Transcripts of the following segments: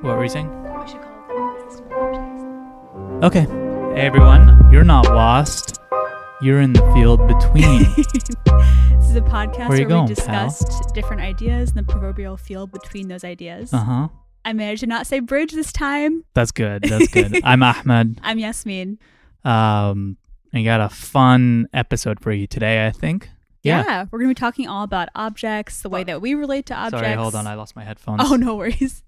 What were you saying? We should call it the system of objects. Okay. Hey, everyone. You're not lost. You're in the field between. This is a podcast Where you where going, we discussed different ideas and the proverbial field between those ideas. Uh-huh. I managed to not say bridge this time. That's good. That's good. I'm Ahmed. I'm Yasmin. I got a fun episode for you today, I think. Yeah. We're going to be talking all about objects, the way that we relate to objects. Sorry, hold on. I lost my headphones. Oh, no worries.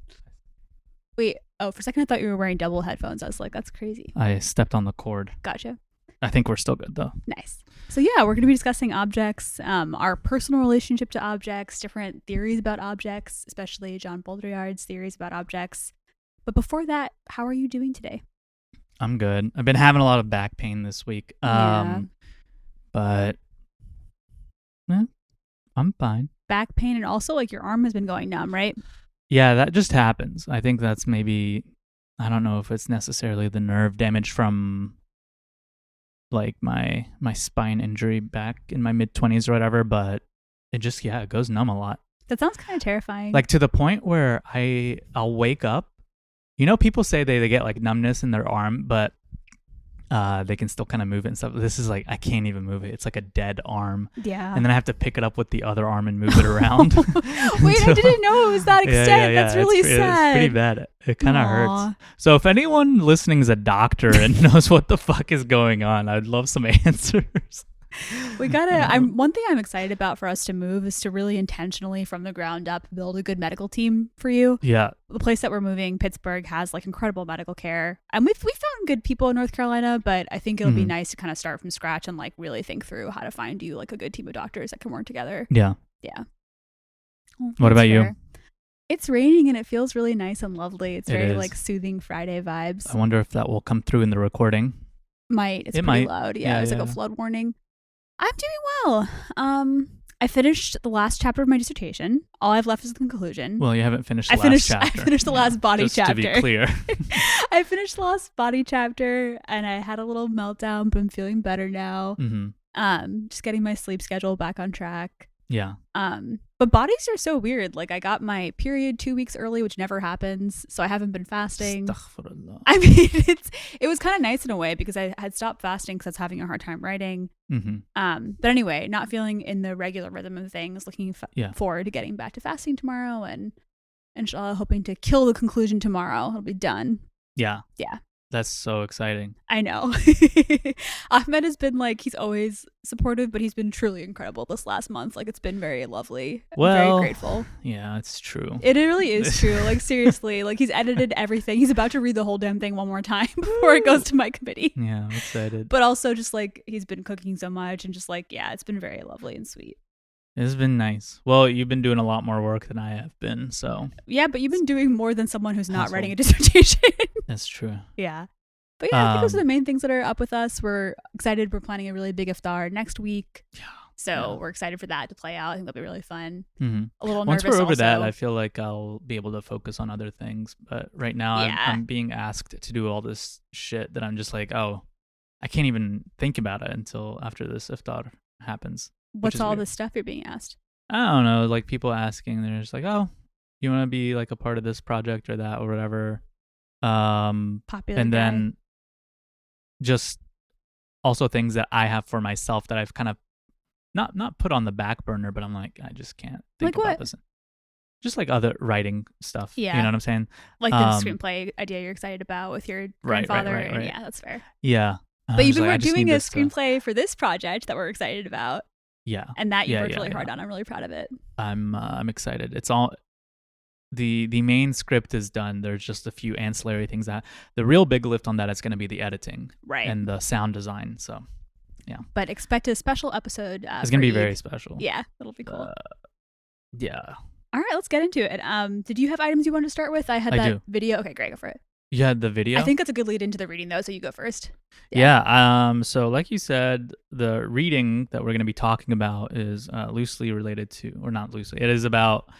Wait. Oh, for a second I thought you were wearing double headphones. I was like, that's crazy. I stepped on the cord. Gotcha. I think we're still good, though. Nice. So yeah, we're going to be discussing objects, our personal relationship to objects, different theories about objects, especially John Baudrillard's theories about objects. But before that, how are you doing today? I'm good. I've been having a lot of back pain this week. But I'm fine. Back pain, and also like your arm has been going numb, right? Yeah, that just happens. I think that's maybe, I don't know if it's necessarily the nerve damage from like my spine injury back in my mid-20s or whatever, but it just, it goes numb a lot. That sounds kind of terrifying. Like to the point where I'll wake up. You know, people say they get like numbness in their arm, but they can still kind of move it and stuff. This is like, I can't even move it. It's like a dead arm. Yeah. And then I have to pick it up with the other arm and move it around. Wait, I didn't know it was that extent. Yeah. That's really sad. It's pretty bad. It kind of hurts. So if anyone listening is a doctor and knows what the fuck is going on, I'd love some answers. We gotta. One thing I'm excited about for us to move is to really intentionally, from the ground up, build a good medical team for you. Yeah. The place that we're moving, Pittsburgh, has like incredible medical care, and we found good people in North Carolina. But I think it'll be nice to kind of start from scratch and like really think through how to find you like a good team of doctors that can work together. Yeah. Yeah. Well, what about you? It's raining and it feels really nice and lovely. It's very is. like soothing Friday vibes. I wonder if that will come through in the recording. It's pretty might. loud. Yeah, it's like a flood warning. I'm doing well. I finished the last chapter of my dissertation. All I've left is the conclusion. Well, you haven't finished the last chapter. I finished the last body just chapter. To be clear. I finished the last body chapter and I had a little meltdown, but I'm feeling better now. Mm-hmm. Just getting my sleep schedule back on track. Yeah. But bodies are so weird. Like I got my period 2 weeks early, which never happens. So I haven't been fasting. Astaghfirullah. I mean, it was kind of nice in a way because I had stopped fasting because I was having a hard time writing. Mm-hmm. But anyway, not feeling in the regular rhythm of things, looking forward to getting back to fasting tomorrow and inshallah hoping to kill the conclusion tomorrow. It'll be done. Yeah. Yeah. That's so exciting. I know. Ahmed has been like, he's always supportive, but he's been truly incredible this last month. Like, it's been very lovely. Well, I'm very grateful. Yeah, it's true. It really is true. Like, seriously, like he's edited everything. He's about to read the whole damn thing one more time before it goes to my committee. Yeah, I'm excited. But also just like, he's been cooking so much and just like, yeah, it's been very lovely and sweet. It's been nice. Well, you've been doing a lot more work than I have been, so. Yeah, but you've been doing more than someone who's not writing a dissertation. That's true. Yeah. But yeah, I think those are the main things that are up with us. We're excited. We're planning a really big iftar next week. Yeah. So we're excited for that to play out. I think that'll be really fun. Mm-hmm. A little Once nervous we're over also. that, I feel like I'll be able to focus on other things. But right now, I'm being asked to do all this shit that I'm just like, oh, I can't even think about it until after this iftar happens. What's all this stuff you're being asked? I don't know. Like people asking, they're just like, oh, you want to be like a part of this project or that or whatever. Popular and guy. then just also things that I have for myself that I've kind of not put on the back burner, but I'm like, I just can't think like about what? this. Just like other writing stuff. Yeah. You know what I'm saying? Like the screenplay idea you're excited about with your grandfather. Right. And yeah, that's fair. Yeah. But you've been doing a screenplay for this project that we're excited about. Yeah. And that you worked really hard on. I'm really proud of it. I'm excited. It's all the main script is done. There's just a few ancillary things that the real big lift on that is going to be the editing, right, and the sound design. So, yeah. But expect a special episode. It's going to be very special. Yeah, it'll be cool. Yeah. All right, let's get into it. Did you have items you wanted to start with? I had video. Okay, great, go for it. You had the video? I think that's a good lead into the reading, though. So you go first. Yeah. So like you said, the reading that we're going to be talking about is loosely related to, or not loosely. It is about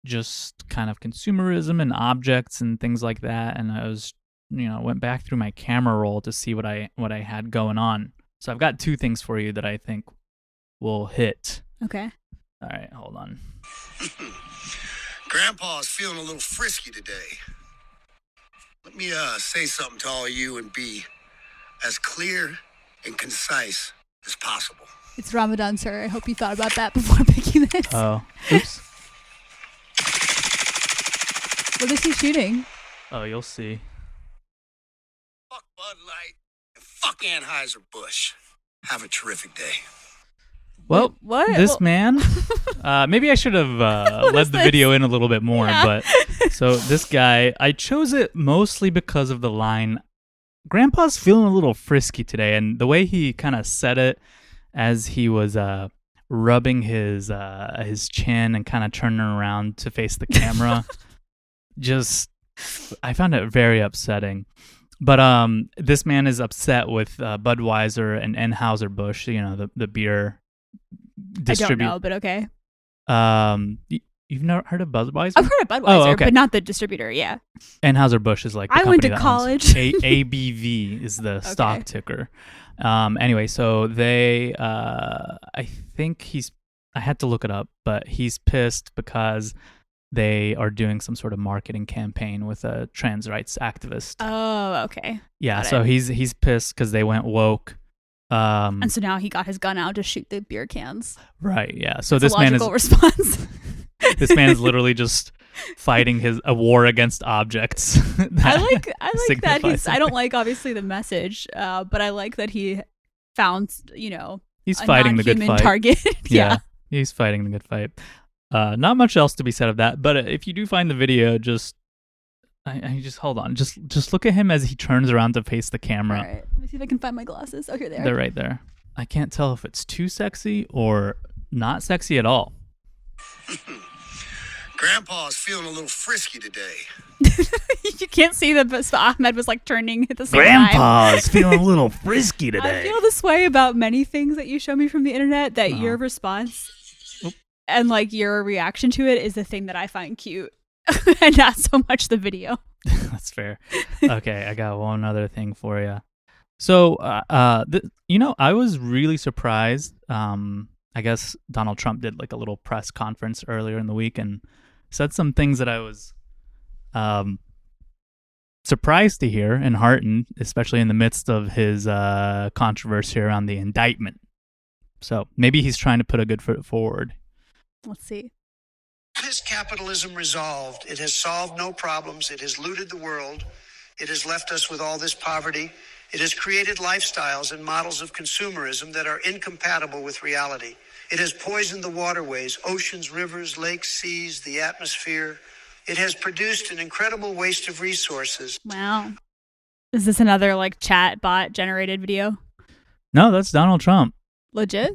just kind of consumerism and objects and things like that. And I was, went back through my camera roll to see what I had going on. So I've got two things for you that I think will hit. Okay. All right, hold on. Grandpa's feeling a little frisky today. Let me say something to all of you and be as clear and concise as possible. It's Ramadan, sir. I hope you thought about that before picking this. Oh, oops. What is he shooting? Oh, you'll see. Fuck Bud Light and fuck Anheuser-Busch. Have a terrific day. Well, What? this man, maybe I should have led the video in a little bit more, but so this guy, I chose it mostly because of the line, Grandpa's feeling a little frisky today, and the way he kind of said it as he was rubbing his chin and kind of turning around to face the camera, I found it very upsetting. But this man is upset with Budweiser and Anheuser-Busch, the beer distributor. I don't know, but okay. You've never heard of Budweiser? I've heard of Budweiser, but not the distributor. Yeah. Anheuser-Busch is like the I went to company that college. owns ABV is the stock ticker. Anyway, so they, I think I had to look it up, but he's pissed because they are doing some sort of marketing campaign with a trans rights activist. Oh, okay. Yeah, so he's pissed because they went woke. And so now he got his gun out to shoot the beer cans. Right, yeah. So That's this man is response. This man is literally just fighting a war against objects. I like that I don't like obviously the message, but I like that he found, he's fighting the good fight. Target. Yeah. He's fighting the good fight. Not much else to be said of that, but if you do find the video, I just hold on. Just look at him as he turns around to face the camera. All right. Let me see if I can find my glasses. Okay, there. They're right there. I can't tell if it's too sexy or not sexy at all. Grandpa's feeling a little frisky today. You can't see that, but Ahmed was like turning at the same time. Grandpa's feeling a little frisky today. I feel this way about many things that you show me from the internet, that your response and like your reaction to it is the thing that I find cute. And not so much the video. That's fair. Okay, I got one other thing for you. So, I was really surprised. I guess Donald Trump did like a little press conference earlier in the week and said some things that I was surprised to hear and heartened, especially in the midst of his controversy around the indictment. So maybe he's trying to put a good foot forward. Let's see. Has capitalism resolved? It has solved no problems. It has looted the world. It has left us with all this poverty. It has created lifestyles and models of consumerism that are incompatible with reality. It has poisoned the waterways, oceans, rivers, lakes, seas, the atmosphere. It has produced an incredible waste of resources. Wow. Is this another like chat bot generated video? No, that's Donald Trump. Legit?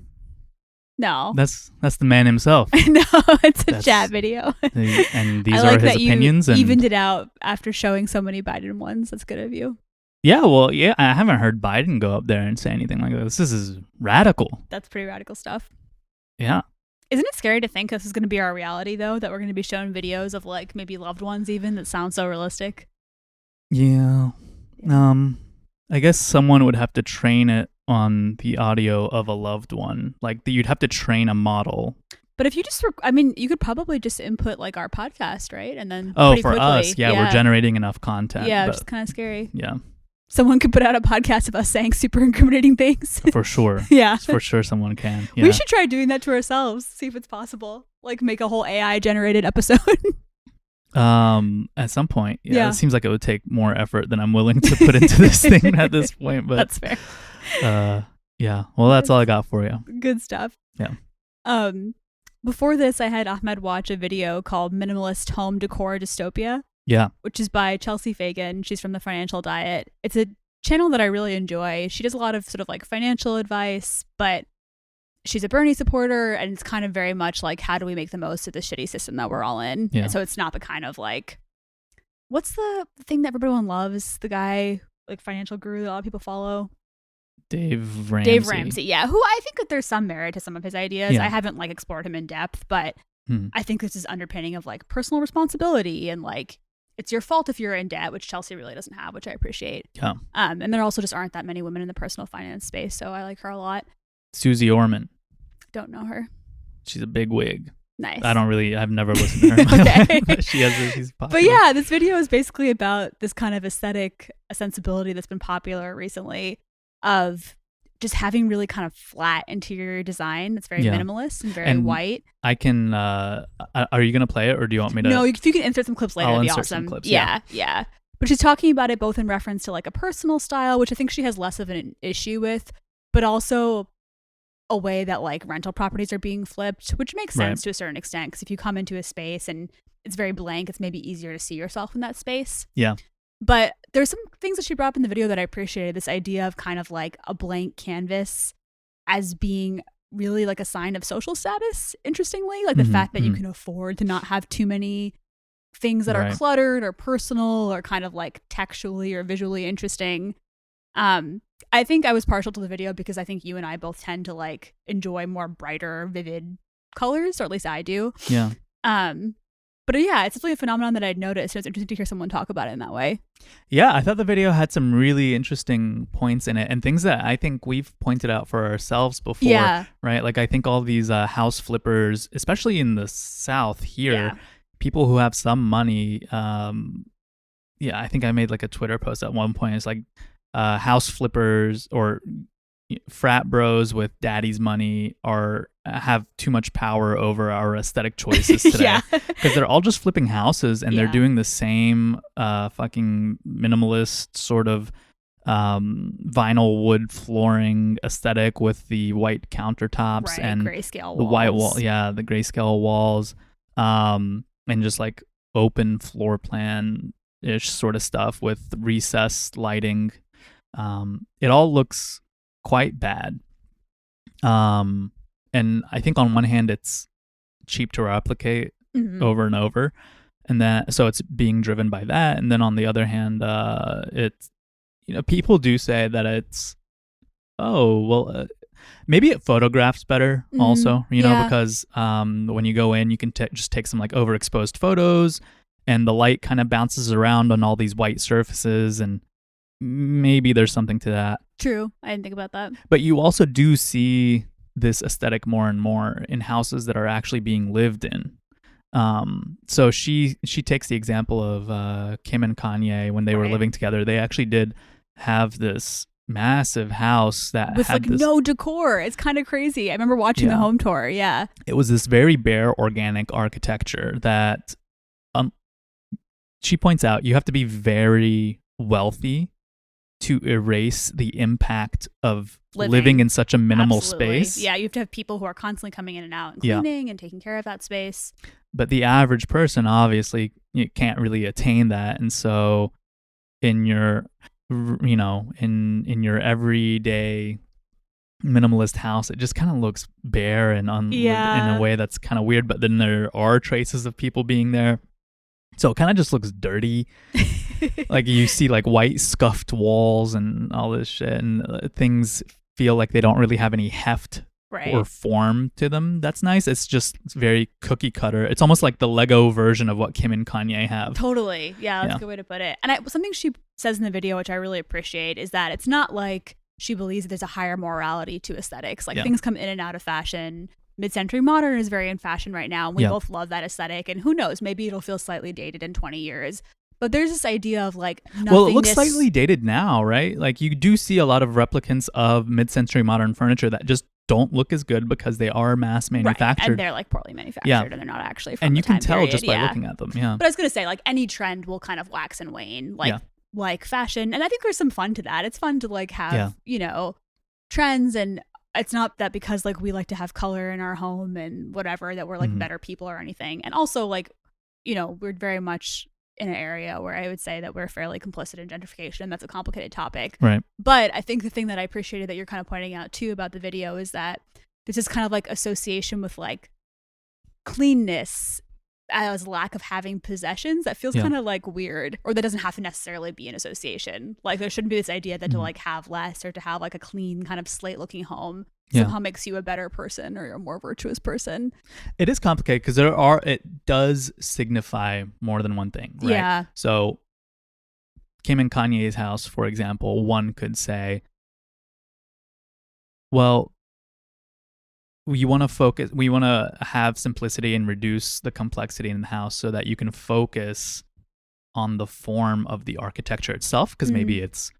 No. That's the man himself. No, it's a chat video. And these are his opinions. You and evened it out after showing so many Biden ones. That's good of you. Yeah, well, yeah, I haven't heard Biden go up there and say anything like this. This is radical. That's pretty radical stuff. Yeah. Isn't it scary to think this is going to be our reality, though, that we're going to be shown videos of like maybe loved ones even that sound so realistic? Yeah. I guess someone would have to train it on the audio of a loved one. Like you'd have to train a model. But if you just, you could probably just input like our podcast, right? And then for quickly, us, we're generating enough content. Yeah, which is kind of scary. Yeah. Someone could put out a podcast of us saying super incriminating things. For sure. Yeah. For sure someone can. Yeah. We should try doing that to ourselves, see if it's possible. Like make a whole AI generated episode. At some point. Yeah. It seems like it would take more effort than I'm willing to put into this thing at this point. But that's fair. Yeah. Well, that's all I got for you. Good stuff. Yeah. Before this, I had Ahmed watch a video called Minimalist Home Decor Dystopia. Yeah. Which is by Chelsea Fagan. She's from The Financial Diet. It's a channel that I really enjoy. She does a lot of sort of like financial advice, but she's a Bernie supporter, and it's kind of very much like, how do we make the most of the shitty system that we're all in? Yeah. And so it's not the kind of like, what's the thing that everyone loves? The guy, like financial guru that a lot of people follow? Dave Ramsey. Yeah. Who I think that there's some merit to some of his ideas. Yeah. I haven't like explored him in depth, but I think this is underpinning of like personal responsibility and like, it's your fault if you're in debt, which Chelsea really doesn't have, which I appreciate. Yeah. And there also just aren't that many women in the personal finance space, so I like her a lot. Susie Orman. Don't know her. She's a big wig. Nice. I've never listened to her in my Okay. life, but she's popular. But yeah, this video is basically about this kind of aesthetic sensibility that's been popular recently of just having really kind of flat interior design that's very minimalist and very white. I can, are you going to play it or do you want me to? No, if you can insert some clips later, I'll it'd be insert awesome. some clips, Yeah. But she's talking about it both in reference to like a personal style, which I think she has less of an issue with, but also a way that like rental properties are being flipped, which makes sense to a certain extent, because if you come into a space and it's very blank, it's maybe easier to see yourself in that space. Yeah. But there's some things that she brought up in the video that I appreciated. This idea of kind of like a blank canvas as being really like a sign of social status, interestingly. Like the fact that you can afford to not have too many things that are cluttered or personal or kind of like textually or visually interesting. I think I was partial to the video because I think you and I both tend to like enjoy more brighter, vivid colors, or at least I do. Yeah. But yeah, it's definitely a phenomenon that I'd noticed. So it's interesting to hear someone talk about it in that way. Yeah, I thought the video had some really interesting points in it and things that I think we've pointed out for ourselves before. Yeah. Right? Like I think all these house flippers, especially in the South here, people who have some money. I think I made like a Twitter post at one point. It's like house flippers or frat bros with daddy's money have too much power over our aesthetic choices today because they're all just flipping houses and they're doing the same fucking minimalist sort of vinyl wood flooring aesthetic with the white countertops and grayscale the walls. white wall, the grayscale walls, and just like open floor plan ish sort of stuff with recessed lighting. It all looks quite bad. And I think on one hand it's cheap to replicate over and over, and that so it's being driven by that. And then on the other hand, it's people do say that it's maybe it photographs better also, because when you go in you can just take some like overexposed photos and the light kind of bounces around on all these white surfaces, and maybe there's something to that. True. I didn't think about that. But you also do see this aesthetic more and more in houses that are actually being lived in. So she takes the example of Kim and Kanye when they were living together. They actually did have this massive house that with had like no decor. It's kind of crazy. I remember watching the home tour. Yeah. It was this very bare organic architecture that she points out you have to be very wealthy to erase the impact of living in such a minimal space. Yeah, you have to have people who are constantly coming in and out and cleaning and taking care of that space. But the average person obviously can't really attain that, and so in your in your everyday minimalist house, it just kind of looks bare and unlived in a way that's kind of weird. But then there are traces of people being there. So it kind of just looks dirty. Like you see like white scuffed walls and all this shit, and things feel like they don't really have any heft or form to them. That's nice. It's very cookie cutter. It's almost like the Lego version of what Kim and Kanye have. Totally. Yeah, that's a good way to put it. And something she says in the video, which I really appreciate, is that it's not like she believes that there's a higher morality to aesthetics. Like things come in and out of fashion. Mid-century modern is very in fashion right now. We both love that aesthetic, and who knows, maybe it'll feel slightly dated in 20 years. But there's this idea of like nothingness. Well, it looks slightly dated now, right? Like you do see a lot of replicants of mid-century modern furniture that just don't look as good because they are mass manufactured. And they're like poorly manufactured and they're not actually from and you the time can tell period. just by looking at them. Yeah. But I was going to say, like, any trend will kind of wax and wane, like fashion. And I think there's some fun to that. It's fun to like have, trends, and it's not that because like we like to have color in our home and whatever that we're like better people or anything. And also like, we're very much in an area where I would say that we're fairly complicit in gentrification. That's a complicated topic. Right. But I think the thing that I appreciated that you're kind of pointing out too about the video is that this is kind of like association with like cleanness as lack of having possessions that feels kind of like weird, or that doesn't have to necessarily be an association. Like there shouldn't be this idea that to like have less or to have like a clean kind of slate looking home somehow makes you a better person or a more virtuous person. It is complicated because it does signify more than one thing, right? Yeah. So Kim and Kanye's house, for example, one could say, well, we want to have simplicity and reduce the complexity in the house so that you can focus on the form of the architecture itself, because maybe it's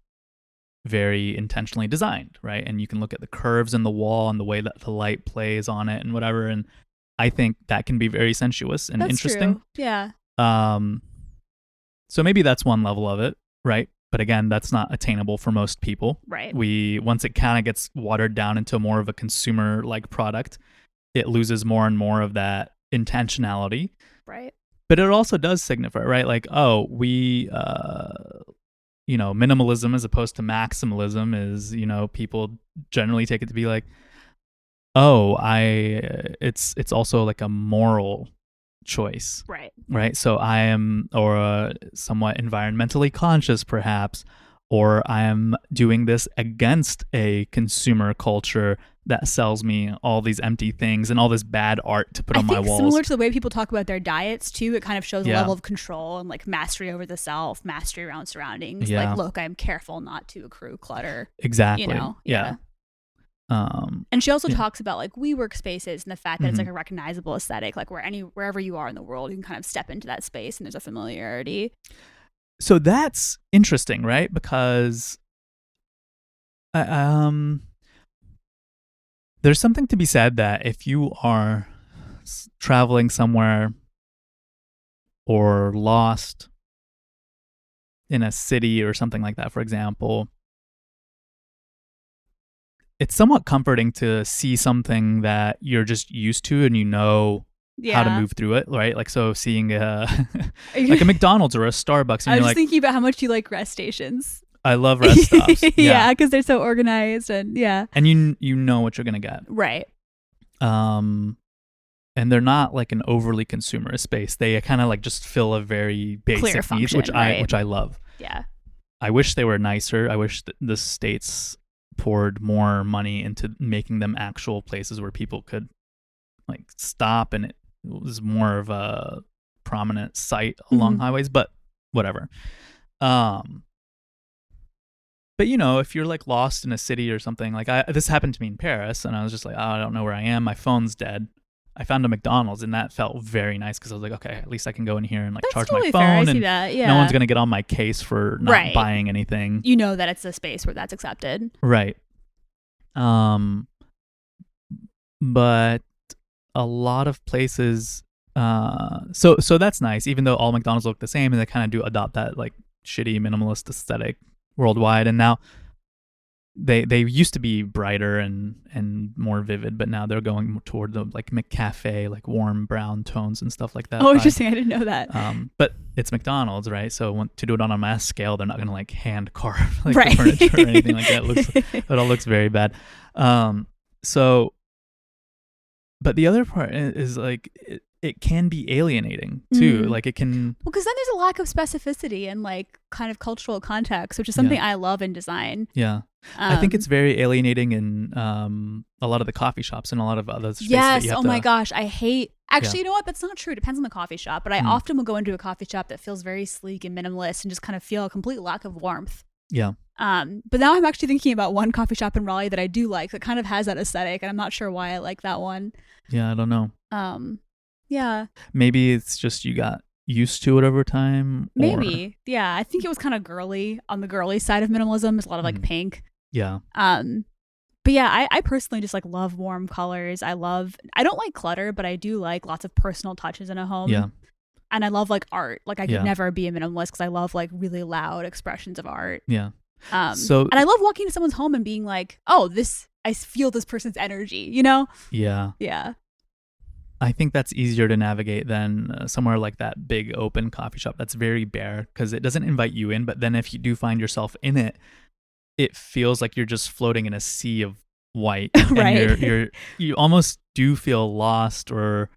very intentionally designed, right? And you can look at the curves in the wall and the way that the light plays on it and whatever. And I think that can be very sensuous and That's interesting. true. Yeah. So maybe that's one level of it, right? But again, that's not attainable for most people. Right. Once it kind of gets watered down into more of a consumer-like product, it loses more and more of that intentionality. Right. But it also does signify, right? Like, oh, minimalism as opposed to maximalism is, people generally take it to be like, oh, it's also like a moral choice. Right. So I am, or somewhat environmentally conscious perhaps, or I am doing this against a consumer culture that sells me all these empty things and all this bad art to put on my walls. Similar to the way people talk about their diets too, it kind of shows a level of control and like mastery over the self, mastery around surroundings. Yeah. Like, look, I'm careful not to accrue clutter. Exactly. Yeah. And she also talks about like WeWork spaces and the fact that it's like a recognizable aesthetic, like wherever you are in the world, you can kind of step into that space and there's a familiarity. So that's interesting, right? Because there's something to be said that if you are traveling somewhere or lost in a city or something like that, for example, it's somewhat comforting to see something that you're just used to and how to move through it, right? Like, so seeing like a McDonald's or a Starbucks. And I was just thinking about how much you like rest stations. I love rest stops. Yeah, because they're so organized and and you know what you're gonna get, right? And they're not like an overly consumerist space. They kind of like just fill a very basic needs, which I love. Yeah, I wish they were nicer. I wish the states poured more money into making them actual places where people could like stop, and it was more of a prominent site along highways, but whatever. But if you're like lost in a city or something, like this happened to me in Paris, and I was just like, oh, I don't know where I am. My phone's dead. I found a McDonald's, and that felt very nice because I was like, okay, at least I can go in here and like charge my phone, fair. I and see that. Yeah. no one's gonna get on my case for not buying anything. You know that it's a space where that's accepted, right? But a lot of places, so that's nice. Even though all McDonald's look the same, and they kind of do adopt that like shitty minimalist aesthetic worldwide, and now they used to be brighter and more vivid, but now they're going toward the like McCafe, like warm brown tones and stuff like that. Oh, interesting. I didn't know that. But it's McDonald's, right? So to do it on a mass scale, they're not going to like hand carve like the furniture or anything like that. It all looks very bad. So, but the other part is like it can be alienating too. Like it can. Well, because then there's a lack of specificity and like kind of cultural context, which is something I love in design. Yeah. I think it's very alienating in a lot of the coffee shops and a lot of other spaces. Yes. Oh my gosh. I hate. Actually, you know what? That's not true. It depends on the coffee shop. But I often will go into a coffee shop that feels very sleek and minimalist and just kind of feel a complete lack of warmth. Yeah. But now I'm actually thinking about one coffee shop in Raleigh that I do like that kind of has that aesthetic, and I'm not sure why I like that one. Yeah, I don't know. Yeah. Maybe it's just you got used to it over time. Maybe. Yeah. I think it was kind of girly on the girly side of minimalism. It's a lot of like pink. Yeah. But yeah, I personally just like love warm colors. I don't like clutter, but I do like lots of personal touches in a home. Yeah. And I love like art. Like I could never be a minimalist because I love like really loud expressions of art. Yeah. And I love walking into someone's home and being like, oh, I feel this person's energy, Yeah. Yeah. I think that's easier to navigate than somewhere like that big open coffee shop that's very bare because it doesn't invite you in. But then if you do find yourself in it, it feels like you're just floating in a sea of white. Right. And you almost do feel lost, or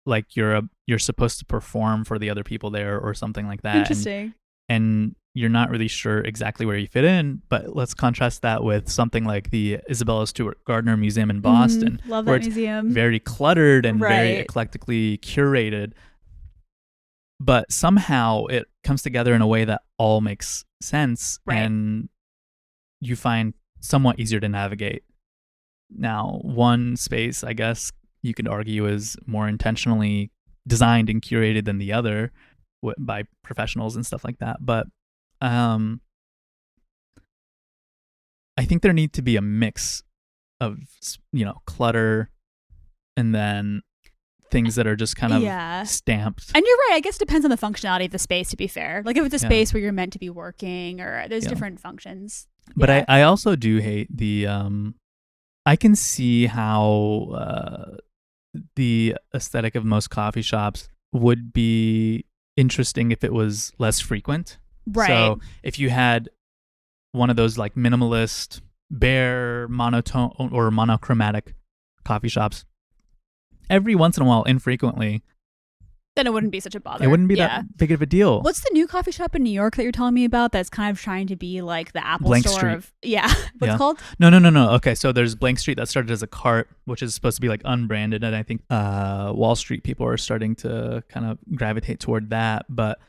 like you're supposed to perform for the other people there or something like that. Interesting. And you're not really sure exactly where you fit in. But let's contrast that with something like the Isabella Stewart Gardner Museum in Boston. Love where that museum. It's very cluttered and very eclectically curated. But somehow it comes together in a way that all makes sense, and you find somewhat easier to navigate. Now, one space, I guess you could argue, is more intentionally designed and curated than the other by professionals and stuff like that. But I think there need to be a mix of, clutter and then things that are just kind of stamped. And you're right. I guess it depends on the functionality of the space, to be fair. Like if it's a space where you're meant to be working, or there's different functions. But I also do hate the I can see how the aesthetic of most coffee shops would be interesting if it was less frequent. Right. So if you had one of those like minimalist, bare, monotone or monochromatic coffee shops, every once in a while, infrequently, then it wouldn't be such a bother. It wouldn't be that big of a deal. What's the new coffee shop in New York that you're telling me about that's kind of trying to be like the Apple Blank store Street. of what's it called? No. Okay, so there's Blank Street that started as a cart, which is supposed to be like unbranded, and I think Wall Street people are starting to kind of gravitate toward that. But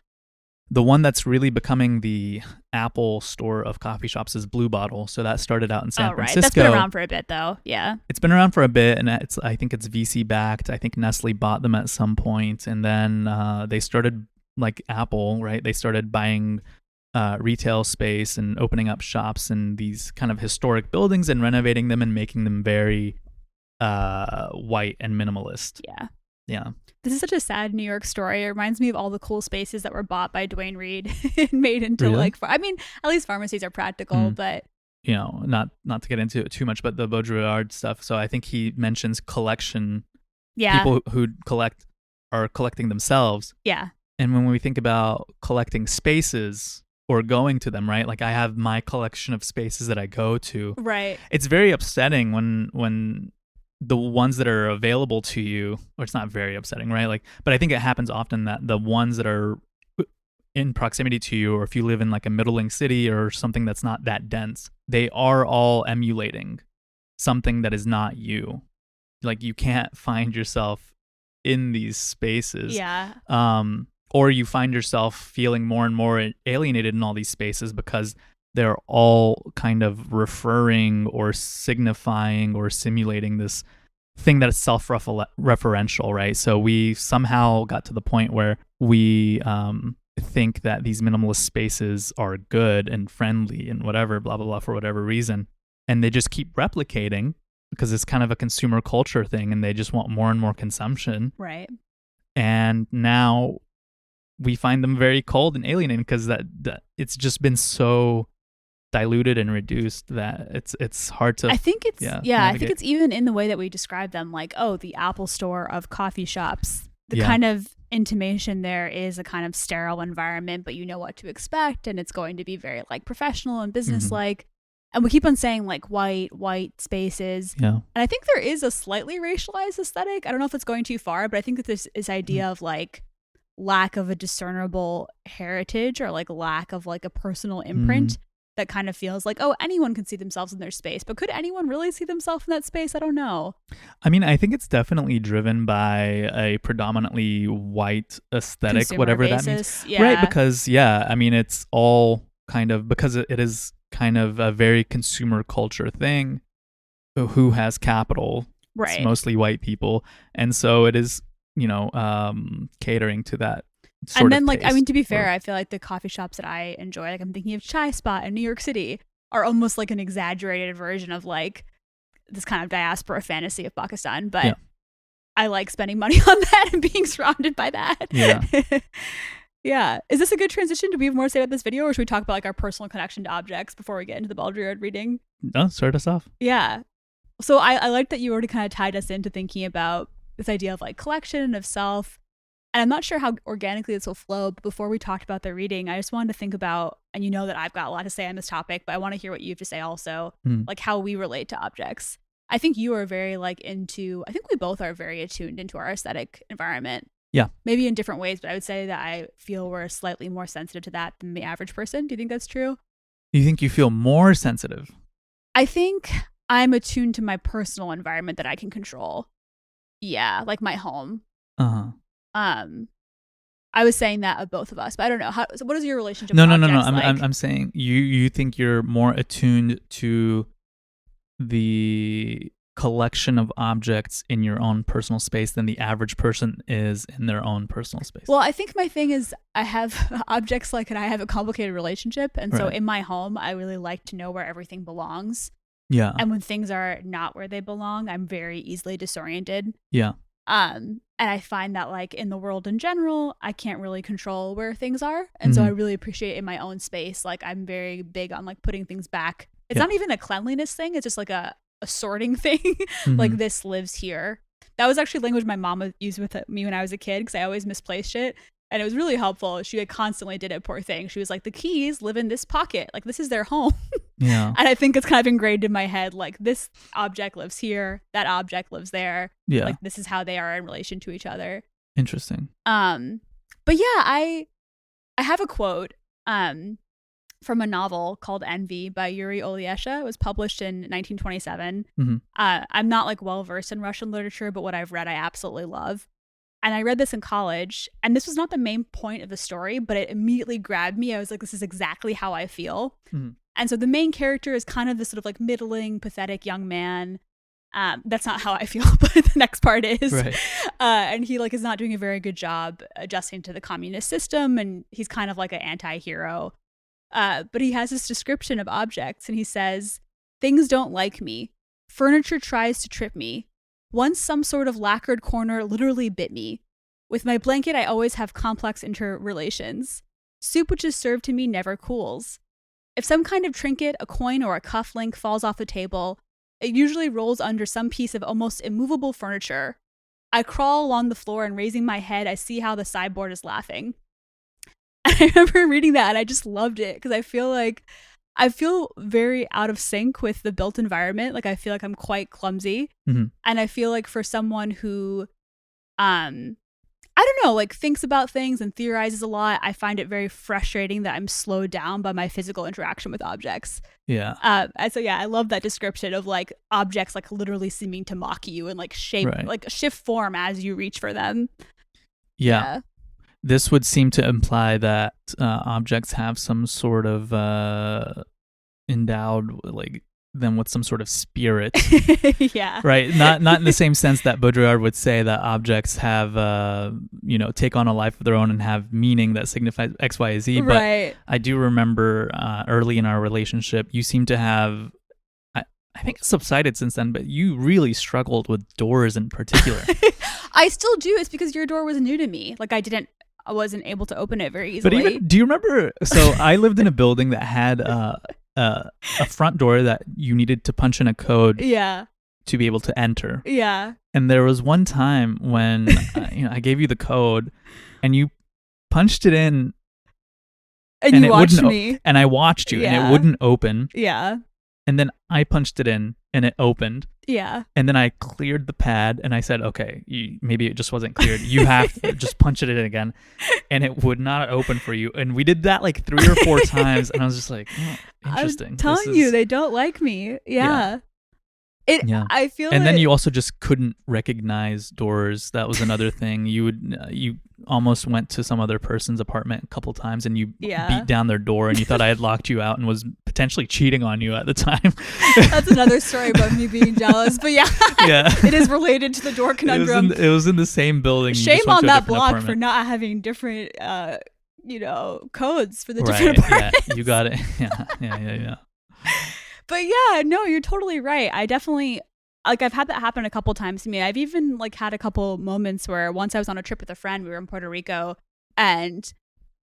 the one that's really becoming the Apple store of coffee shops is Blue Bottle. So that started out in San Francisco. That's been around for a bit, though. Yeah. It's been around for a bit, and I think it's VC backed. I think Nestle bought them at some point, and then they started like Apple, right? They started buying retail space and opening up shops in these kind of historic buildings and renovating them and making them very white and minimalist. Yeah. Yeah. This is such a sad New York story. It reminds me of all the cool spaces that were bought by Dwayne Reed and made into at least pharmacies are practical, but not to get into it too much, but the Baudrillard stuff. So I think he mentions collection. Yeah. People who collect are collecting themselves. Yeah. And when we think about collecting spaces or going to them, right? Like I have my collection of spaces that I go to. Right. It's very upsetting when the ones that are available to you, or it's not very upsetting, right? Like, but I think it happens often that the ones that are in proximity to you, or if you live in like a middling city or something that's not that dense, they are all emulating something that is not you. Like you can't find yourself in these spaces. Yeah. Or you find yourself feeling more and more alienated in all these spaces because they're all kind of referring or signifying or simulating this thing that is self-referential, right? So we somehow got to the point where we think that these minimalist spaces are good and friendly and whatever, blah, blah, blah, for whatever reason. And they just keep replicating because it's kind of a consumer culture thing and they just want more and more consumption. Right. And now we find them very cold and alienating because that it's just been so diluted and reduced that it's hard to I think it's navigate. I think it's even in the way that we describe them, like, oh, the Apple store of coffee shops. The kind of intimation there is a kind of sterile environment, but you know what to expect, and it's going to be very like professional and business-like. And we keep on saying like white spaces. Yeah. And I think there is a slightly racialized aesthetic. I don't know if it's going too far, but I think that this idea of like lack of a discernible heritage or like lack of like a personal imprint that kind of feels like, oh, anyone can see themselves in their space, but could anyone really see themselves in that space? I don't know. I mean, I think it's definitely driven by a predominantly white aesthetic, Consumer whatever basis. that means. Yeah. Right, because I mean, it's all kind of, because it is kind of a very consumer culture thing. Who has capital? Right. It's mostly white people. And so it is, catering to that. And then, like, I mean, to be fair, I feel like the coffee shops that I enjoy, like I'm thinking of Chai Spot in New York City, are almost like an exaggerated version of like this kind of diaspora fantasy of Pakistan. But I like spending money on that and being surrounded by that. Yeah. Yeah. Is this a good transition? Do we have more to say about this video, or should we talk about like our personal connection to objects before we get into the Baudrillard reading? No, start us off. Yeah. So I like that you already kind of tied us into thinking about this idea of like collection, of self. And I'm not sure how organically this will flow, but before we talked about the reading, I just wanted to think about, and you know that I've got a lot to say on this topic, but I want to hear what you have to say also, like how we relate to objects. I think you are very I think we both are very attuned into our aesthetic environment. Yeah. Maybe in different ways, but I would say that I feel we're slightly more sensitive to that than the average person. Do you think that's true? You think you feel more sensitive? I think I'm attuned to my personal environment that I can control. Yeah, like my home. I was saying that of both of us, but I don't know. So what is your relationship with objects like? I'm saying you think you're more attuned to the collection of objects in your own personal space than the average person is in their own personal space. Well, I think my thing is I have objects and I have a complicated relationship. And so Right. in my home, I really like to know where everything belongs. Yeah. And when things are not where they belong, I'm very easily disoriented. Yeah. And I find that like in the world in general, I can't really control where things are. And so I really appreciate in my own space, like I'm very big on like putting things back. It's not even a cleanliness thing. It's just like a sorting thing. Like this lives here. That was actually language my mom would use with me when I was a kid because I always misplaced shit. And it was really helpful. She like constantly did it, poor thing. She was like, the keys live in this pocket. Like this is their home. Yeah. And I think it's kind of ingrained in my head. Like this object lives here. That object lives there. Yeah. Like this is how they are in relation to each other. Interesting. But yeah, I have a quote from a novel called Envy by Yuri Olyesha. It was published in 1927. I'm not like well versed in Russian literature, but what I've read I absolutely love. And I read this in college, and this was not the main point of the story, but it immediately grabbed me. I was like, this is exactly how I feel. And so the main character is kind of this sort of like middling, pathetic young man. That's not how I feel, but the next part is. Right. And he like is not doing a very good job adjusting to the communist system, and he's kind of like an anti-hero. But he has this description of objects, and he says, things don't like me. Furniture tries to trip me. Once some sort of lacquered corner literally bit me. With my blanket, I always have complex interrelations. Soup which is served to me never cools. If some kind of trinket, a coin, or a cuff link falls off the table, it usually rolls under some piece of almost immovable furniture. I crawl along the floor, and raising my head, I see how the sideboard is laughing. And I remember reading that, and I just loved it because I feel very out of sync with the built environment. Like I feel like I'm quite clumsy. And I feel like for someone who, I don't know, like thinks about things and theorizes a lot, I find it very frustrating that I'm slowed down by my physical interaction with objects. Yeah. And so yeah, I love that description of like objects like literally seeming to mock you and like shape, like shift form as you reach for them. Yeah. This would seem to imply that objects have some sort of endowed, like them with some sort of spirit. Yeah. Right. Not in the same sense that Baudrillard would say that objects have, take on a life of their own and have meaning that signifies X, Y, Z. But I do remember early in our relationship, you seem to have, I think it's subsided since then, but you really struggled with doors in particular. I still do. It's because your door was new to me. Like I wasn't able to open it very easily. But even, do you remember? So I lived in a building that had a front door that you needed to punch in a code. Yeah. To be able to enter. Yeah. And there was one time when I gave you the code, and you punched it in, and you watched me, and I watched you, and it wouldn't open. Yeah. And then I punched it in, and it opened. Yeah. And then I cleared the pad, and I said, okay, maybe it just wasn't cleared. You have to just punch it in again. And it would not open for you. And we did that like 3 or 4 times. And I was just like, interesting. I'm telling you, they don't like me. Yeah. I feel and then you also just couldn't recognize doors. That was another thing. You almost went to some other person's apartment a couple times, and you beat down their door, and you thought I had locked you out and was potentially cheating on you at the time. That's another story about me being jealous. But yeah, it is related to the door conundrum. It was in the same building. Shame on that block for not having different codes for the different apartments. Yeah, you got it. Yeah. But yeah, no, you're totally right. I definitely, like, I've had that happen a couple times to me. I've even like had a couple moments where once I was on a trip with a friend, we were in Puerto Rico, and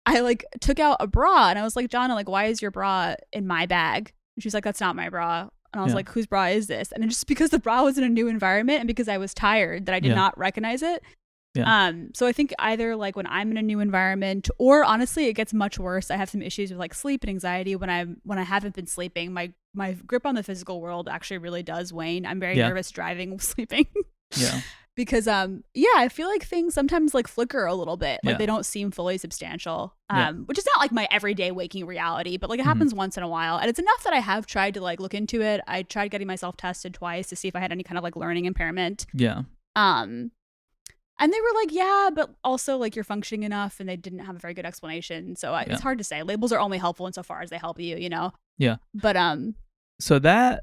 I like took out a bra, and I was like, Jonna, like, why is your bra in my bag? And she's like, that's not my bra. And I was like, whose bra is this? And just because the bra was in a new environment and because I was tired that I did not recognize it. Yeah. So I think either like when I'm in a new environment, or honestly, it gets much worse. I have some issues with like sleep and anxiety when I haven't been sleeping. My grip on the physical world actually really does wane. I'm very nervous driving, sleeping. Yeah. Because I feel like things sometimes like flicker a little bit. Like they don't seem fully substantial. Which is not like my everyday waking reality, but like it happens once in a while. And it's enough that I have tried to like look into it. I tried getting myself tested twice to see if I had any kind of like learning impairment. Yeah. And they were like, yeah, but also like you're functioning enough, and they didn't have a very good explanation. So it's hard to say. Labels are only helpful insofar as they help you, you know? Yeah. But so that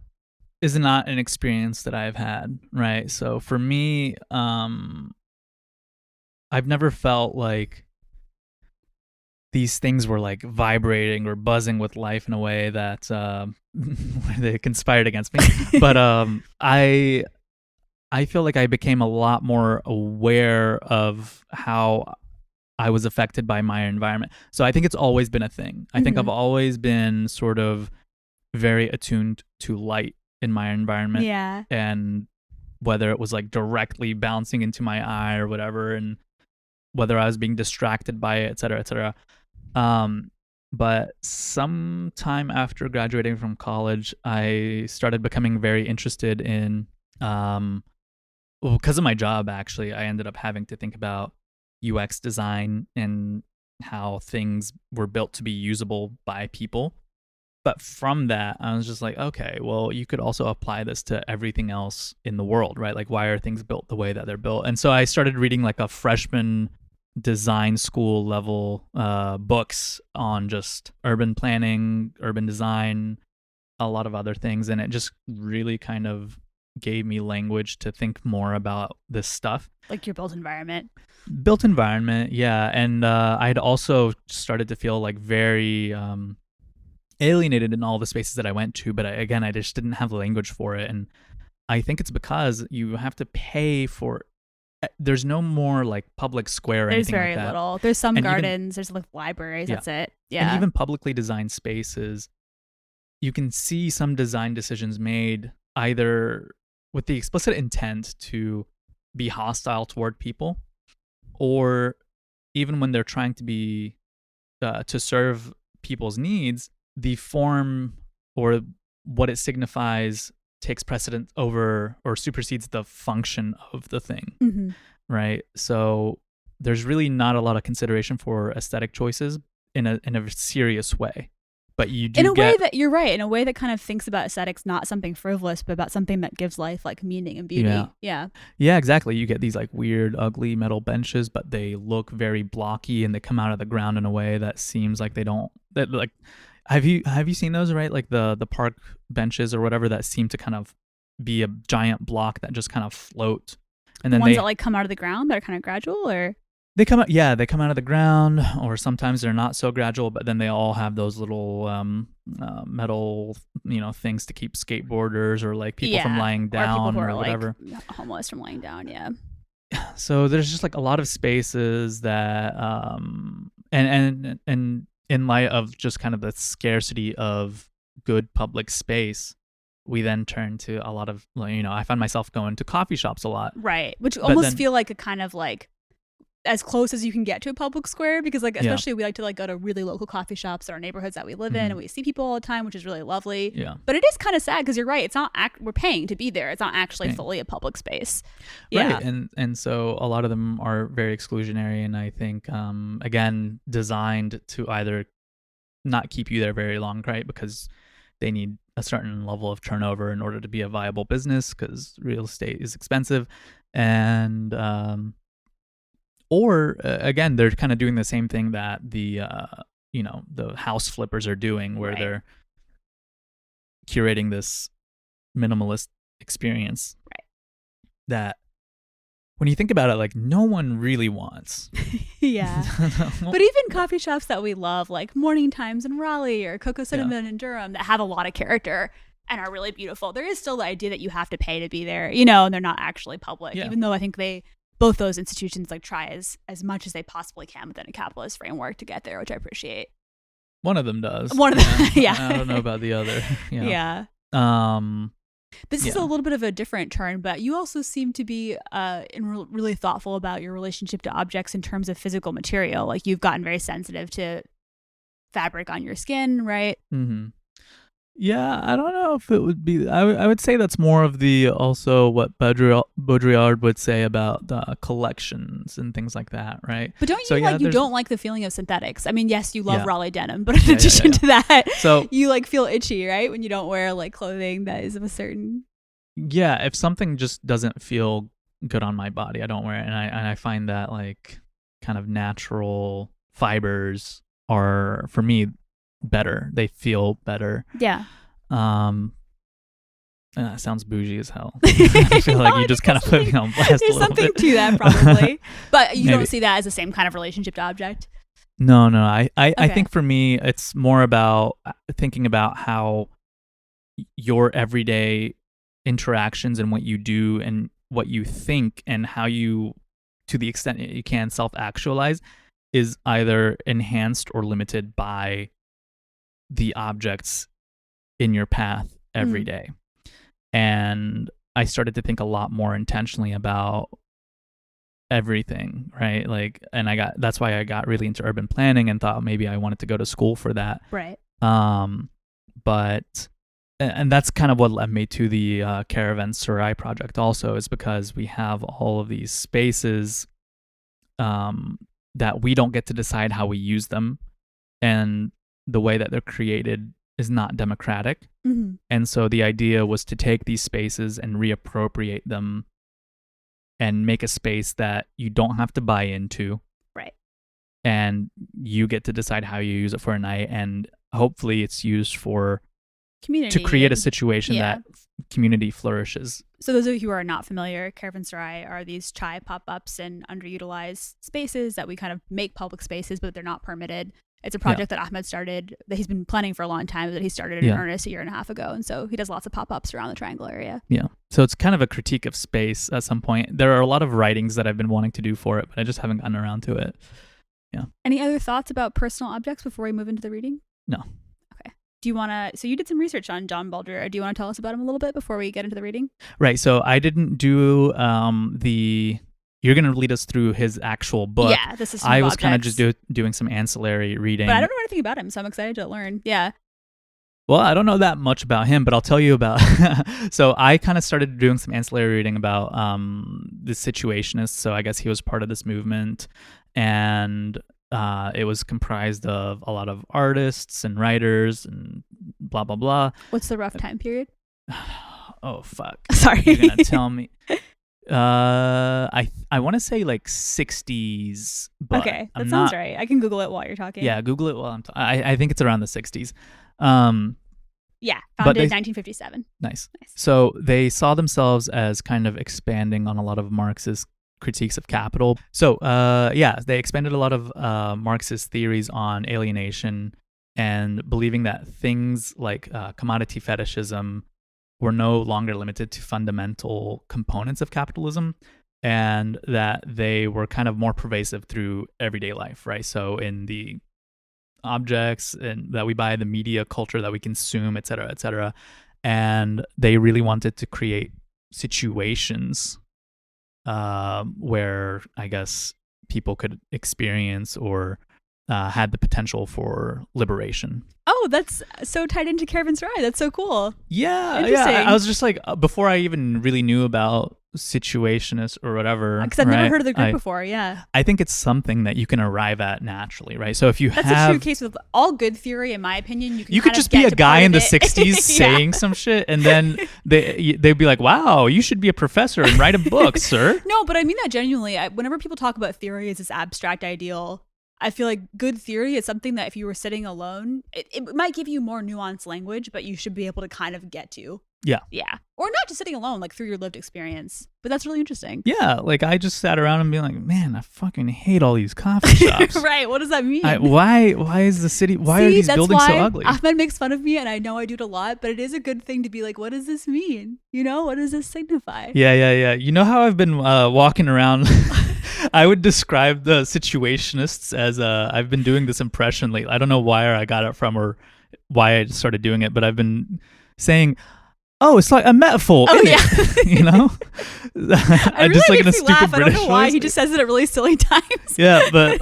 is not an experience that I've had, right? So for me, I've never felt like these things were like vibrating or buzzing with life in a way that they conspired against me. But I feel like I became a lot more aware of how I was affected by my environment. So I think it's always been a thing. I think I've always been sort of very attuned to light in my environment. Yeah. And whether it was like directly bouncing into my eye or whatever, and whether I was being distracted by it, et cetera, et cetera. But sometime after graduating from college, I started becoming very interested in, well, because of my job, actually, I ended up having to think about UX design and how things were built to be usable by people. But from that, I was just like, okay, well, you could also apply this to everything else in the world, right? Like, why are things built the way that they're built? And so I started reading like a freshman design school level books on just urban planning, urban design, a lot of other things. And it just really kind of gave me language to think more about this stuff. Like your built environment. Built environment, yeah. And I'd also started to feel like very alienated in all the spaces that I went to, but I just didn't have the language for it. And I think it's because you have to pay for, there's no more like public square or There's anything like very that. little. There's some And gardens, there's like libraries, Yeah. that's it. Yeah. And even publicly designed spaces, you can see some design decisions made either with the explicit intent to be hostile toward people, or even when they're trying to be to serve people's needs, the form or what it signifies takes precedence over or supersedes the function of the thing, right? So there's really not a lot of consideration for aesthetic choices in a serious way. But you do in a way that you're right, in a way that kind of thinks about aesthetics, not something frivolous, but about something that gives life like meaning and beauty. Yeah. Yeah, exactly. You get these like weird, ugly metal benches, but they look very blocky and they come out of the ground in a way that seems like they don't. That like, have you seen those? Right, like the park benches or whatever that seem to kind of be a giant block that just kind of float, and then Ones that like come out of the ground that are kind of gradual, or they come out. Yeah, they come out of the ground, or sometimes they're not so gradual, but then they all have those little metal, things to keep skateboarders or like people from lying down or or whatever. Like homeless from lying down. Yeah. So there's just like a lot of spaces that, and in light of just kind of the scarcity of good public space, we then turn to a lot of, I find myself going to coffee shops a lot. Right. Which almost feel like a kind of like as close as you can get to a public square, because like especially we like to like go to really local coffee shops in our neighborhoods that we live in, and we see people all the time, which is really lovely. Yeah. But it is kind of sad because you're right, it's not we're paying to be there. It's not actually fully a public space. Yeah. Right. And so a lot of them are very exclusionary, and I think again designed to either not keep you there very long, right? Because they need a certain level of turnover in order to be a viable business, because real estate is expensive, and or again, they're kind of doing the same thing that the house flippers are doing, where they're curating this minimalist experience, that when you think about it, like no one really wants. Yeah. But even coffee shops that we love, like Morning Times in Raleigh or Cocoa Cinnamon in Durham, that have a lot of character and are really beautiful, there is still the idea that you have to pay to be there, and they're not actually public, even though I think both those institutions like try as much as they possibly can within a capitalist framework to get there, which I appreciate. One of them does. One of them, yeah. I don't know about the other. Yeah. This is a little bit of a different turn, but you also seem to be really thoughtful about your relationship to objects in terms of physical material. Like you've gotten very sensitive to fabric on your skin, right? Mm-hmm. Yeah, I don't know if it would be. I would say that's more of the also what Baudrillard would say about collections and things like that, right? But don't you you don't like the feeling of synthetics? I mean, yes, you love Raleigh denim, but in addition to that, so you like feel itchy, right, when you don't wear like clothing that is of a certain. Yeah, if something just doesn't feel good on my body, I don't wear it, and I find that like kind of natural fibers are for me better. They feel better. Yeah. Sounds bougie as hell. I feel like you just kind of put me on blast a There's little something bit. to that probably. But you Maybe. don't see that as the same kind of relationship to object? No. I Okay. think for me, it's more about thinking about how your everyday interactions and what you do and what you think and how you, to the extent you can, self-actualize is either enhanced or limited by the objects in your path every day. And I started to think a lot more intentionally about everything, right? Like, and that's why I got really into urban planning and thought maybe I wanted to go to school for that. Right. But and that's kind of what led me to the Caravanserai project also, is because we have all of these spaces that we don't get to decide how we use them, and the way that they're created is not democratic. Mm-hmm. And so the idea was to take these spaces and reappropriate them and make a space that you don't have to buy into. Right. And you get to decide how you use it for a night, and hopefully it's used for Community. to create a situation Yeah. that community flourishes. So those of you who are not familiar, Caravanserai are these chai pop-ups and underutilized spaces that we kind of make public spaces, but they're not permitted. It's a project that Ahmed started, that he's been planning for a long time, that he started in earnest a year and a half ago. And so he does lots of pop-ups around the Triangle area. Yeah. So it's kind of a critique of space at some point. There are a lot of writings that I've been wanting to do for it, but I just haven't gotten around to it. Yeah. Any other thoughts about personal objects before we move into the reading? No. Okay. Do you want to, so you did some research on John Baudrillard. Do you want to tell us about him a little bit before we get into the reading? Right. So I didn't do you're going to lead us through his actual book. Yeah, the system I of was kind of objects. just doing some ancillary reading. But I don't know anything about him, so I'm excited to learn. Yeah. Well, I don't know that much about him, but I'll tell you about. So I kind of started doing some ancillary reading about the Situationists. So I guess he was part of this movement, and it was comprised of a lot of artists and writers and blah blah blah. What's the rough time period? Oh fuck! Sorry. You're gonna tell me. I want to say like 60s. But Okay, that I'm sounds not, right. I can Google it while you're talking. Yeah, Google it while I'm. I think it's around the 60s. Yeah, But founded they- 1957. Nice. Nice. So they saw themselves as kind of expanding on a lot of Marxist critiques of capital. So they expanded a lot of Marxist theories on alienation and believing that things like commodity fetishism were no longer limited to fundamental components of capitalism, and that they were kind of more pervasive through everyday life, right? So in the objects and that we buy, the media culture that we consume, et cetera, et cetera. And they really wanted to create situations where I guess people could experience or had the potential for liberation. Oh, that's so tied into Caravanserai. That's so cool. Yeah. Interesting. I was just like, before I even really knew about Situationists or whatever. Because I've never right, heard of the group before. Yeah. I think it's something that you can arrive at naturally, right? So if you That's have a true case with all good theory, in my opinion. you kind could of just get be a to guy part in the of it. 60s Yeah. saying some shit, and then they'd be like, wow, you should be a professor and write a book, sir. No, but I mean that genuinely. Whenever people talk about theory as this abstract ideal, I feel like good theory is something that if you were sitting alone, it might give you more nuanced language, but you should be able to kind of get to. Yeah. Yeah. Or not just sitting alone, like through your lived experience. But that's really interesting. Yeah, like I just sat around and be like, man, I fucking hate all these coffee shops. Right. What does that mean? Why is the city, why are these that's buildings so why ugly? Ahmed makes fun of me, and I know I do it a lot, but it is a good thing to be like, what does this mean? You know, what does this signify? Yeah. You know how I've been walking around? I would describe the Situationists as I've been doing this impression lately. I don't know where I got it from or why I started doing it, but I've been saying, oh, it's like a metaphor, isn't it? You know? I just really like in a makes me laugh. stupid I don't British know why. voice. He just says it at really silly times. Yeah, but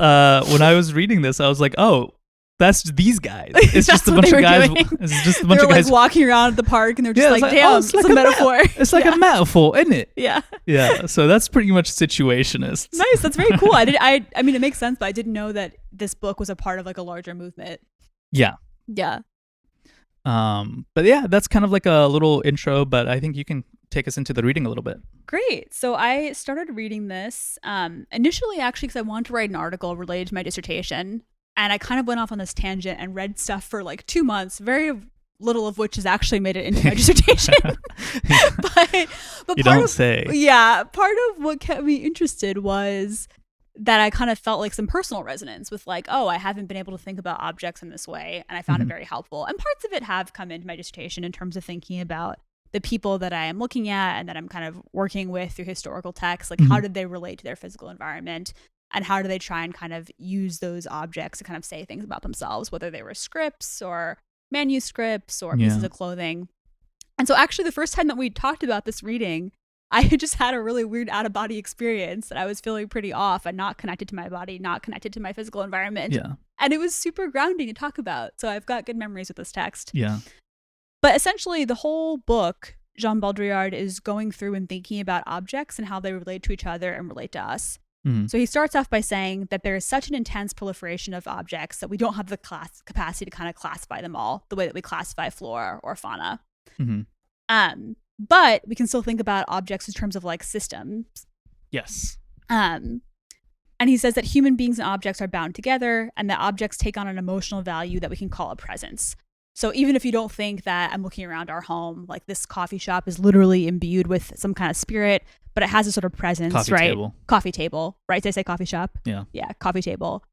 when I was reading this, I was like, oh, that's these guys. It's just a That's what bunch they of were guys. doing. It's just a bunch They're of guys. like walking around at the park, and they're just Yeah, like, it's damn, oh, it's a metaphor. It's like a metaphor, isn't it? Yeah. Yeah, so that's pretty much Situationists. Nice. That's very cool. I mean, it makes sense, but I didn't know that this book was a part of like a larger movement. Yeah. Yeah. But yeah, that's kind of like a little intro, but I think you can take us into the reading a little bit. Great. So I started reading this initially actually because I wanted to write an article related to my dissertation. And I kind of went off on this tangent and read stuff for like 2 months, very little of which has actually made it into my dissertation. but You part don't of, say. Yeah, part of what kept me interested was that I kind of felt like some personal resonance with like, oh, I haven't been able to think about objects in this way, and I found it very helpful. And parts of it have come into my dissertation in terms of thinking about the people that I am looking at and that I'm kind of working with through historical texts, like how did they relate to their physical environment, and how do they try and kind of use those objects to kind of say things about themselves, whether they were scripts or manuscripts or pieces of clothing. And so actually the first time that we talked about this reading, I had just had a really weird out-of-body experience that I was feeling pretty off and not connected to my body, not connected to my physical environment. Yeah. And it was super grounding to talk about. So I've got good memories with this text. Yeah. But essentially the whole book, Jean Baudrillard is going through and thinking about objects and how they relate to each other and relate to us. So he starts off by saying that there is such an intense proliferation of objects that we don't have the capacity to kind of classify them all the way that we classify flora or fauna. But we can still think about objects in terms of like systems. Yes. And he says that human beings and objects are bound together and that objects take on an emotional value that we can call a presence. So even if you don't think that I'm looking around our home, like this coffee shop is literally imbued with some kind of spirit, but it has a sort of presence, right? Table. Coffee table, right? Did I say coffee shop? Yeah. Yeah, coffee table.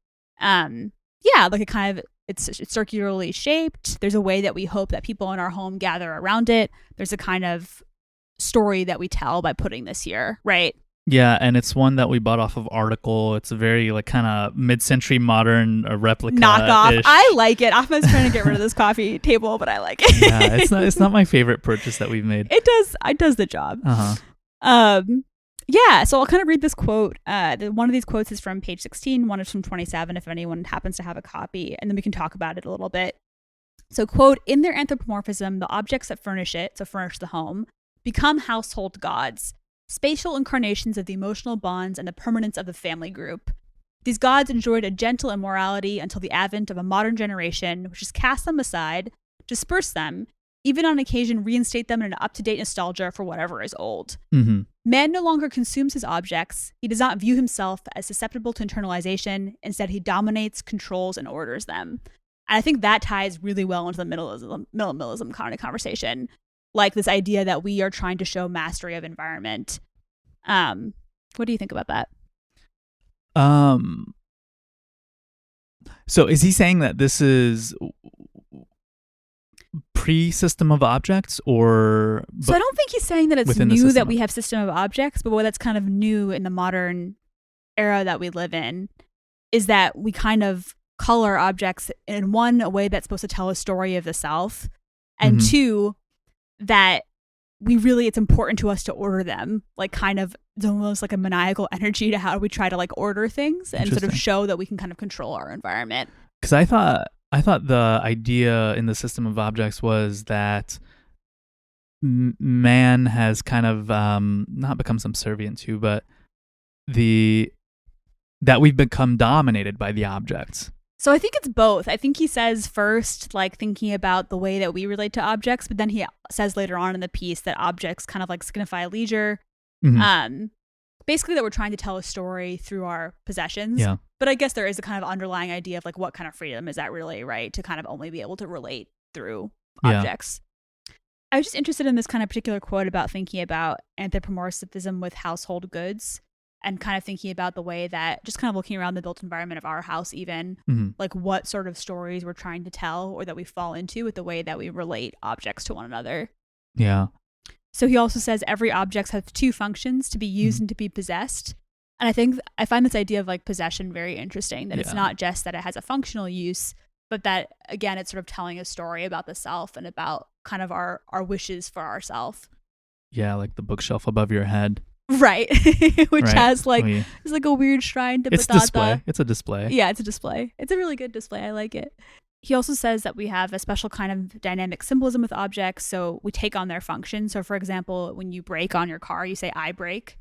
Like it kind of, it's circularly shaped. There's a way that we hope that people in our home gather around it. There's a kind of story that we tell by putting this here, right? Yeah, and it's one that we bought off of Article. It's a very like kind of mid-century modern replica knockoff. I like it. Ahmed's trying to get rid of this coffee table, but I like it. Yeah, it's not my favorite purchase that we've made. It does the job. So I'll kind of read this quote. One of these quotes is from page 16. One is from 27, if anyone happens to have a copy, and then we can talk about it a little bit. So, quote, in their anthropomorphism, the objects that furnish the home, become household gods, spatial incarnations of the emotional bonds and the permanence of the family group. These gods enjoyed a gentle immorality until the advent of a modern generation, which has cast them aside, dispersed them, even on occasion reinstate them in an up-to-date nostalgia for whatever is old. Man no longer consumes his objects. He does not view himself as susceptible to internalization. Instead, he dominates, controls, and orders them. And I think that ties really well into the minimalism kind of conversation. Like this idea that we are trying to show mastery of environment. What do you think about that? So is he saying that this is pre-system of objects or... So I don't think he's saying that it's within the new system that we have system of objects, but what that's kind of new in the modern era that we live in is that we kind of color objects in one, a way that's supposed to tell a story of the self, and two, that it's important to us to order them, like kind of it's almost like a maniacal energy to how we try to like order things and sort of show that we can kind of control our environment. Because I thought the idea in the system of objects was that man has kind of not become subservient to, but that we've become dominated by the objects. So I think it's both. I think he says first, like thinking about the way that we relate to objects, but then he says later on in the piece that objects kind of like signify leisure. Basically that we're trying to tell a story through our possessions. Yeah. But I guess there is a kind of underlying idea of like what kind of freedom is that really, right? To kind of only be able to relate through objects. I was just interested in this kind of particular quote about thinking about anthropomorphism with household goods. And kind of thinking about the way that just kind of looking around the built environment of our house, even like what sort of stories we're trying to tell or that we fall into with the way that we relate objects to one another. Yeah. So he also says every object has two functions: to be used and to be possessed. And I find this idea of like possession very interesting, that it's not just that it has a functional use, but that again, it's sort of telling a story about the self and about kind of our wishes for ourself. Yeah. Like the bookshelf above your head. Right. Which has like, it's like a weird shrine to It's display. It's a display. Yeah, it's a display. It's a really good display. I like it. He also says that we have a special kind of dynamic symbolism with objects, so we take on their function. So for example, when you brake on your car, you say I brake.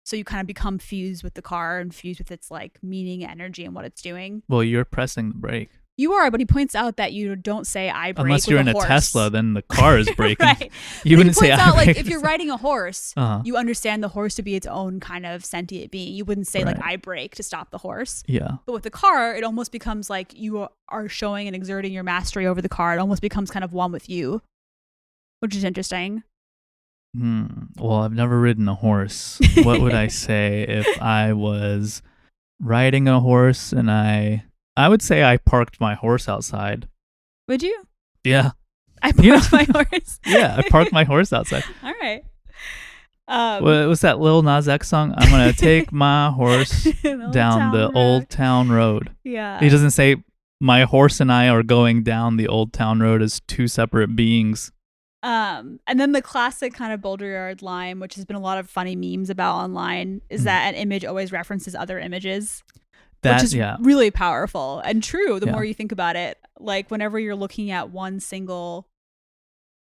So you kind of become fused with the car and fused with its like meaning, energy, and what it's doing. Well, you're pressing the brake. You are, but he points out that you don't say I brake Unless you're with in a horse. Tesla, then the car is braking. Right. You wouldn't say He points I out, like, brake. if you're riding a horse, Uh-huh. you understand the horse to be its own kind of sentient being. You wouldn't say, like, Right. I brake to stop the horse. Yeah. But with the car, it almost becomes like you are showing and exerting your mastery over the car. It almost becomes kind of one with you, which is interesting. Well, I've never ridden a horse. What would I say if I was riding a horse and I would say I parked my horse outside. Would you? Yeah. I parked my horse. Yeah, I parked my horse outside. All right. What was that Lil Nas X song? I'm going to take my horse down the Old Town Road. Yeah. He doesn't say my horse and I are going down the Old Town Road as two separate beings. And then the classic kind of Baudrillard line, which has been a lot of funny memes about online, is that an image always references other images. Which is really powerful and true the more you think about it. Like whenever you're looking at one single,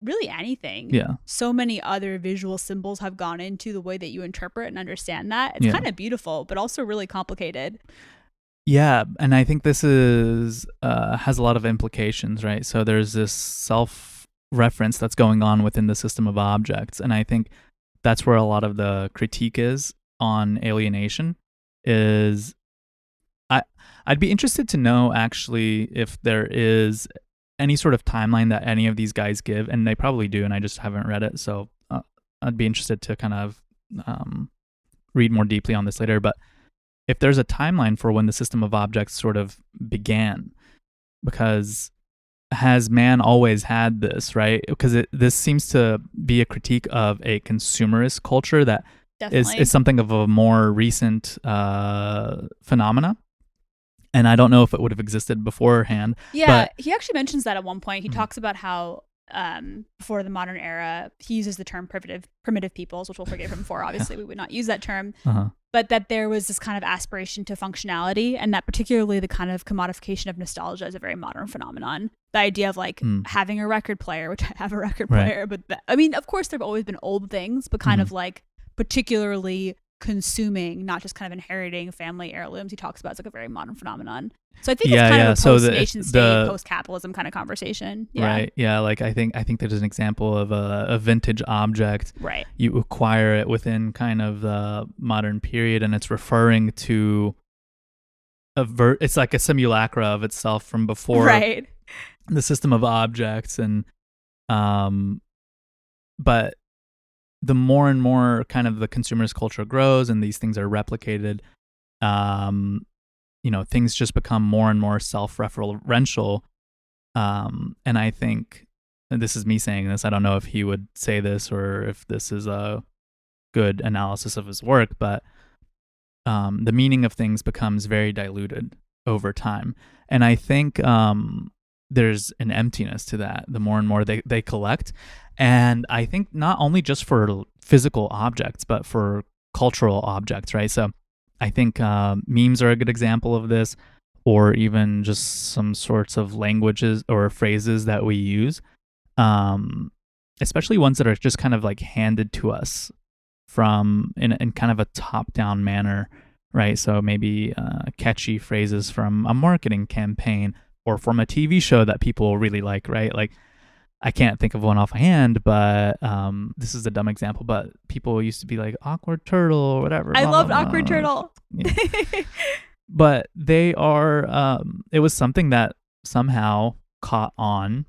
really anything, so many other visual symbols have gone into the way that you interpret and understand that. It's kind of beautiful, but also really complicated. Yeah, and I think this is has a lot of implications, right? So there's this self-reference that's going on within the system of objects, and I think that's where a lot of the critique is on alienation is I'd be interested to know actually if there is any sort of timeline that any of these guys give, and they probably do, and I just haven't read it, so I'd be interested to kind of read more deeply on this later. But if there's a timeline for when the system of objects sort of began, because has man always had this, right? Because this seems to be a critique of a consumerist culture that is something of a more recent phenomena. And I don't know if it would have existed beforehand. Yeah, he actually mentions that at one point. He talks about how before the modern era, he uses the term primitive peoples, which we'll forgive him for. Obviously, we would not use that term. But that there was this kind of aspiration to functionality, and that particularly the kind of commodification of nostalgia is a very modern phenomenon. The idea of like having a record player, which I have a record player, but I mean, of course, there have always been old things, but kind of like particularly consuming, not just kind of inheriting family heirlooms. He talks about it's like a very modern phenomenon. So I think it's kind of a post-nation state, post-capitalism kind of conversation. Yeah. Right. Yeah. Like I think there's an example of a vintage object. Right. You acquire it within kind of the modern period, and it's referring to it's like a simulacra of itself from before the system of objects. And but the more and more kind of the consumerist culture grows and these things are replicated, things just become more and more self-referential. And I think, and this is me saying this, I don't know if he would say this or if this is a good analysis of his work, but the meaning of things becomes very diluted over time. And I think there's an emptiness to that the more and more they collect. And I think not only just for physical objects, but for cultural objects, right? So I think memes are a good example of this, or even just some sorts of languages or phrases that we use, especially ones that are just kind of like handed to us from in kind of a top-down manner, right? So maybe catchy phrases from a marketing campaign or from a TV show that people really like, right? Like, I can't think of one offhand, but this is a dumb example, but people used to be like, awkward turtle or whatever. I loved awkward turtle. Yeah. But they are, it was something that somehow caught on,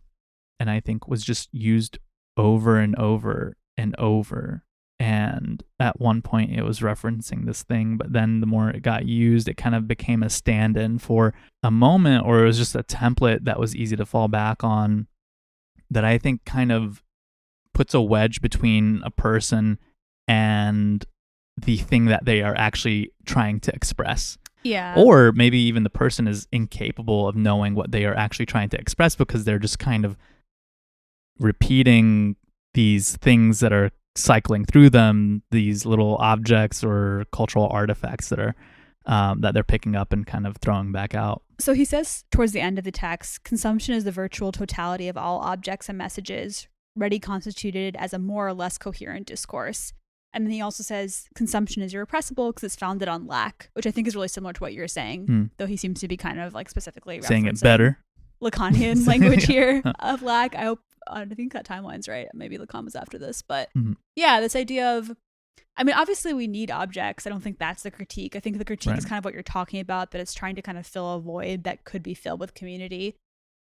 and I think was just used over and over and over. And at one point it was referencing this thing, but then the more it got used, it kind of became a stand-in for a moment, or it was just a template that was easy to fall back on, that I think kind of puts a wedge between a person and the thing that they are actually trying to express. Yeah. Or maybe even the person is incapable of knowing what they are actually trying to express because they're just kind of repeating these things that are cycling through them, these little objects or cultural artifacts that are that they're picking up and kind of throwing back out. So he says towards the end of the text, consumption is the virtual totality of all objects and messages, ready constituted as a more or less coherent discourse. And then he also says consumption is irrepressible because it's founded on lack, which I think is really similar to what you're saying, though he seems to be kind of like specifically saying referencing it better. Lacanian language here of lack. I think that timeline's right. Maybe Lacan was after this, but yeah, this idea of, I mean, obviously we need objects. I don't think that's the critique. I think the critique is kind of what you're talking about, that it's trying to kind of fill a void that could be filled with community,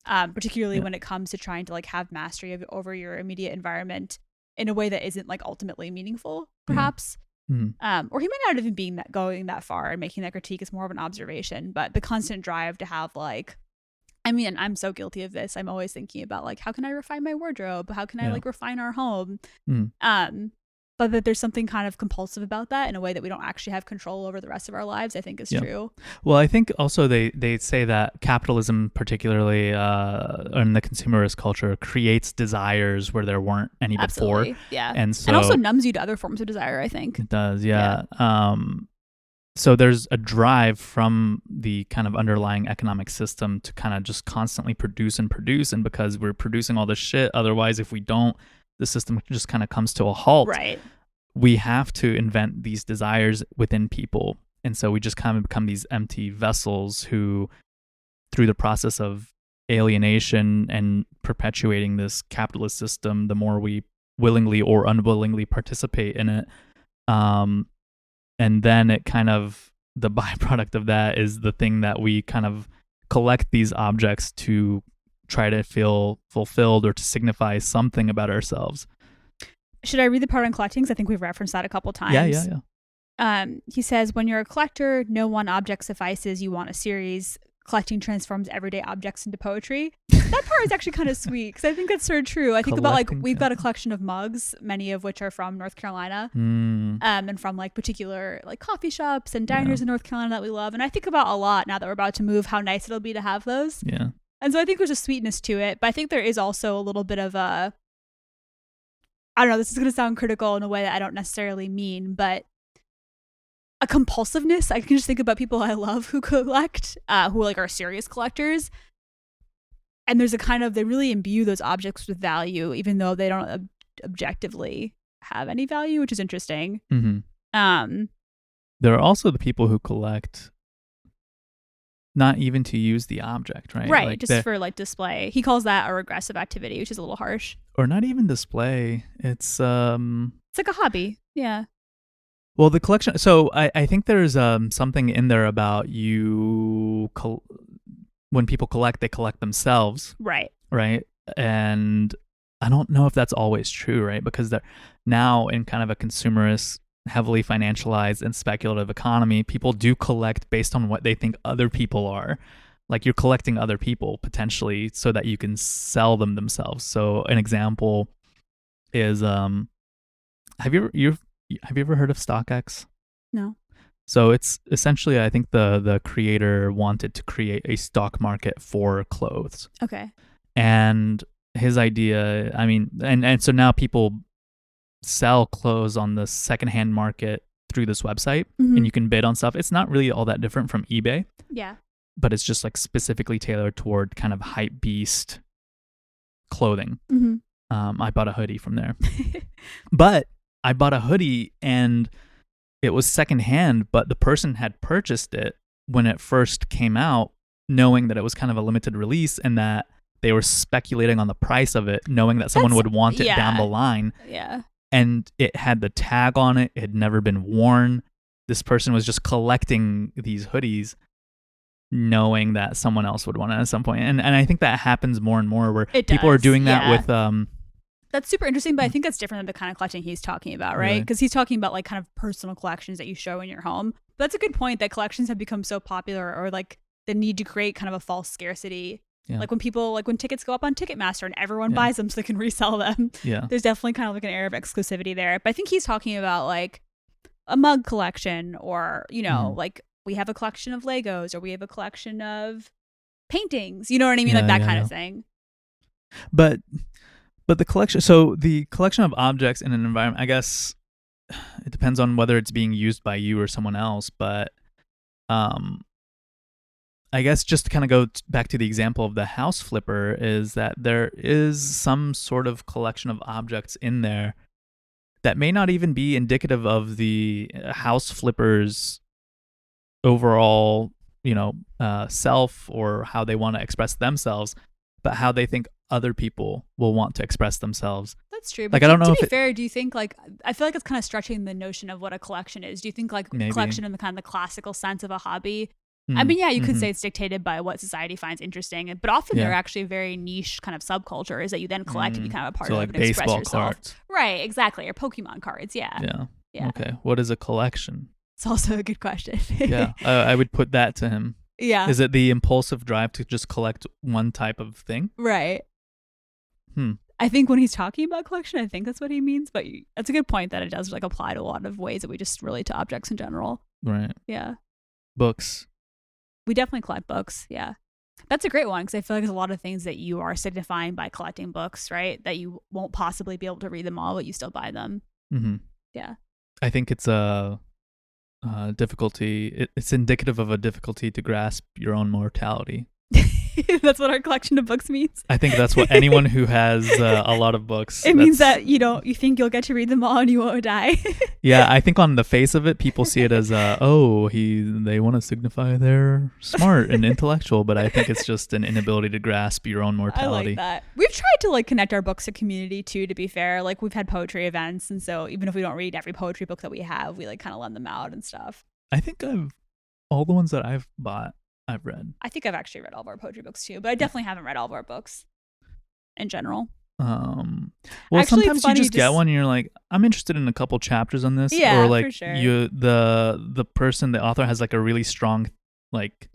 particularly when it comes to trying to like have mastery over your immediate environment in a way that isn't like ultimately meaningful, perhaps. Or he might not even be going that far and making that critique is more of an observation, but the constant drive to have like, I mean, I'm so guilty of this. I'm always thinking about like, how can I refine my wardrobe? How can I like refine our home? But that there's something kind of compulsive about that in a way that we don't actually have control over the rest of our lives, I think is true. Well, I think also they say that capitalism, particularly in the consumerist culture, creates desires where there weren't any before. Yeah. And also numbs you to other forms of desire, I think. It does, yeah. So there's a drive from the kind of underlying economic system to kind of just constantly produce, and because we're producing all this shit, otherwise if we don't, the system just kind of comes to a halt. Right. We have to invent these desires within people. And so we just kind of become these empty vessels who, through the process of alienation and perpetuating this capitalist system, the more we willingly or unwillingly participate in it, and then it kind of, the byproduct of that is the thing that we kind of collect these objects to try to feel fulfilled or to signify something about ourselves. Should I read the part on collecting? Because I think we've referenced that a couple times. Yeah. He says, when you're a collector, no one object suffices. You want a series. Collecting transforms everyday objects into poetry. That part is actually kind of sweet because I think that's sort of true. I think about like, we've got a collection of mugs, many of which are from North Carolina, and from like particular like coffee shops and diners in North Carolina that we love. And I think about a lot now that we're about to move, how nice it'll be to have those. Yeah. And so I think there's a sweetness to it, but I think there is also a little bit of a, I don't know, this is going to sound critical in a way that I don't necessarily mean, but a compulsiveness. I can just think about people I love who collect, who like are serious collectors. And there's a kind of, they really imbue those objects with value, even though they don't objectively have any value, which is interesting. There are also the people who collect not even to use the object, right? Right, like just for like display. He calls that a regressive activity, which is a little harsh. Or not even display. It's like a hobby. Yeah. Well, the collection. So I think there's something in there about you. When people collect, they collect themselves. Right. Right. And I don't know if that's always true, right? Because they're now in kind of a consumerist, heavily financialized and speculative economy, people do collect based on what they think other people are. Like you're collecting other people potentially so that you can sell them themselves. So an example is have you ever heard of StockX? No. So it's essentially, I think the creator wanted to create a stock market for clothes. Okay. And his idea, I mean, and so now people sell clothes on the secondhand market through this website, and you can bid on stuff. It's not really all that different from eBay. Yeah. But it's just like specifically tailored toward kind of hype beast clothing. I bought a hoodie from there. But I bought a hoodie and it was secondhand, but the person had purchased it when it first came out, knowing that it was kind of a limited release and that they were speculating on the price of it, knowing that someone would want it down the line. Yeah. And it had the tag on it. It had never been worn. This person was just collecting these hoodies, knowing that someone else would want it at some point. And I think that happens more and more where people are doing that with... That's super interesting, but I think that's different than the kind of collecting he's talking about, right? Because he's talking about like kind of personal collections that you show in your home. But that's a good point that collections have become so popular, or like the need to create kind of a false scarcity. Yeah. Like when tickets go up on Ticketmaster and everyone buys them so they can resell them. Yeah. There's definitely kind of like an air of exclusivity there. But I think he's talking about like a mug collection, or, you know, like we have a collection of Legos, or we have a collection of paintings. You know what I mean? Like that kind of thing. But the collection, so the collection of objects in an environment, I guess it depends on whether it's being used by you or someone else. But I guess just to kind of go back to the example of the house flipper, is that there is some sort of collection of objects in there that may not even be indicative of the house flipper's overall, self or how they want to express themselves. but how they think other people will want to express themselves. That's true. Like, But I don't know to if be it- fair, do you think like I feel like it's kind of stretching the notion of what a collection is. Do you think like Maybe. collection in the kind of the classical sense of a hobby? I mean, yeah, you could say it's dictated by what society finds interesting, but often Yeah. there are actually very niche kind of subcultures that you then collect and be kind of a part So of like and express baseball yourself. cards. Right, exactly. Or Pokemon cards, yeah. Yeah. Okay. What is a collection? It's also a good question. Yeah. I would put that to him. Yeah. Is it the impulsive drive to just collect one type of thing? Right. Hmm. I think when he's talking about collection, I think that's what he means. But that's a good point that it does like apply to a lot of ways that we just relate to objects in general. Right. Yeah. Books. We definitely collect books. Yeah. That's a great one because I feel like there's a lot of things that you are signifying by collecting books, right? That you won't possibly be able to read them all, but you still buy them. Mm-hmm. Yeah. I think it's a difficulty. It's indicative of a difficulty to grasp your own mortality. That's what our collection of books means. I think that's what anyone who has a lot of books. It means that you think you'll get to read them all and you won't die. Yeah, I think on the face of it, people see it as they want to signify they're smart and intellectual, but I think it's just an inability to grasp your own I mortality. like that. We've tried to like connect our books to community too, to be fair. Like we've had poetry events, and so even if we don't read every poetry book that we have, we like kind of lend them out and stuff. I think all the ones that I've bought, I've read. I think I've actually read all of our poetry books too, but I definitely haven't read all of our books in general. Well, Actually, sometimes funny, you just get just- one and you're like, I'm interested in a couple chapters on this. Yeah, or like for sure. the author has like a really strong like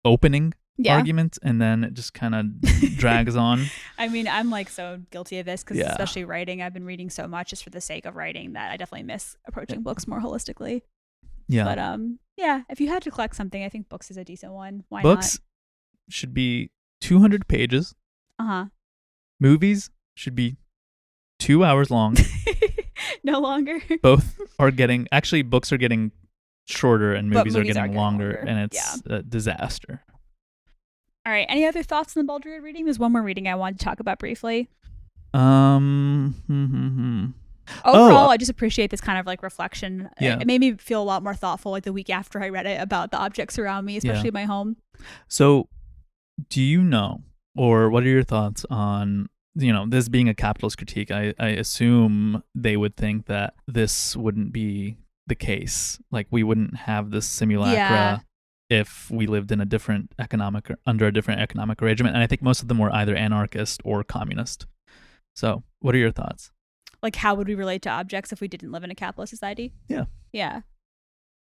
opening Yeah. argument, and then it just kind of drags on. I mean, I'm like so guilty of this because Yeah. especially writing, I've been reading so much just for the sake of writing that I definitely miss approaching books more holistically. Yeah. But yeah, if you had to collect something, I think books is a decent one. Why Books should be 200 pages. not? Movies should be 2 hours long. No longer. Both are books are getting shorter and But movies are movies getting longer, longer. and it's a disaster. All right. Any other thoughts on the Baudrillard reading? There's one more reading I wanted to talk about briefly. Overall, I just appreciate this kind of like reflection. Yeah. It made me feel a lot more thoughtful like the week after I read it about the objects around me, especially my home. So, do you know, or what are your thoughts on, this being a capitalist critique? I assume they would think that this wouldn't be the case. Like, we wouldn't have this simulacra Yeah. if we lived in under a different economic arrangement. And I think most of them were either anarchist or communist. So, what are your thoughts? Like, how would we relate to objects if we didn't live in a capitalist society? Yeah. Yeah.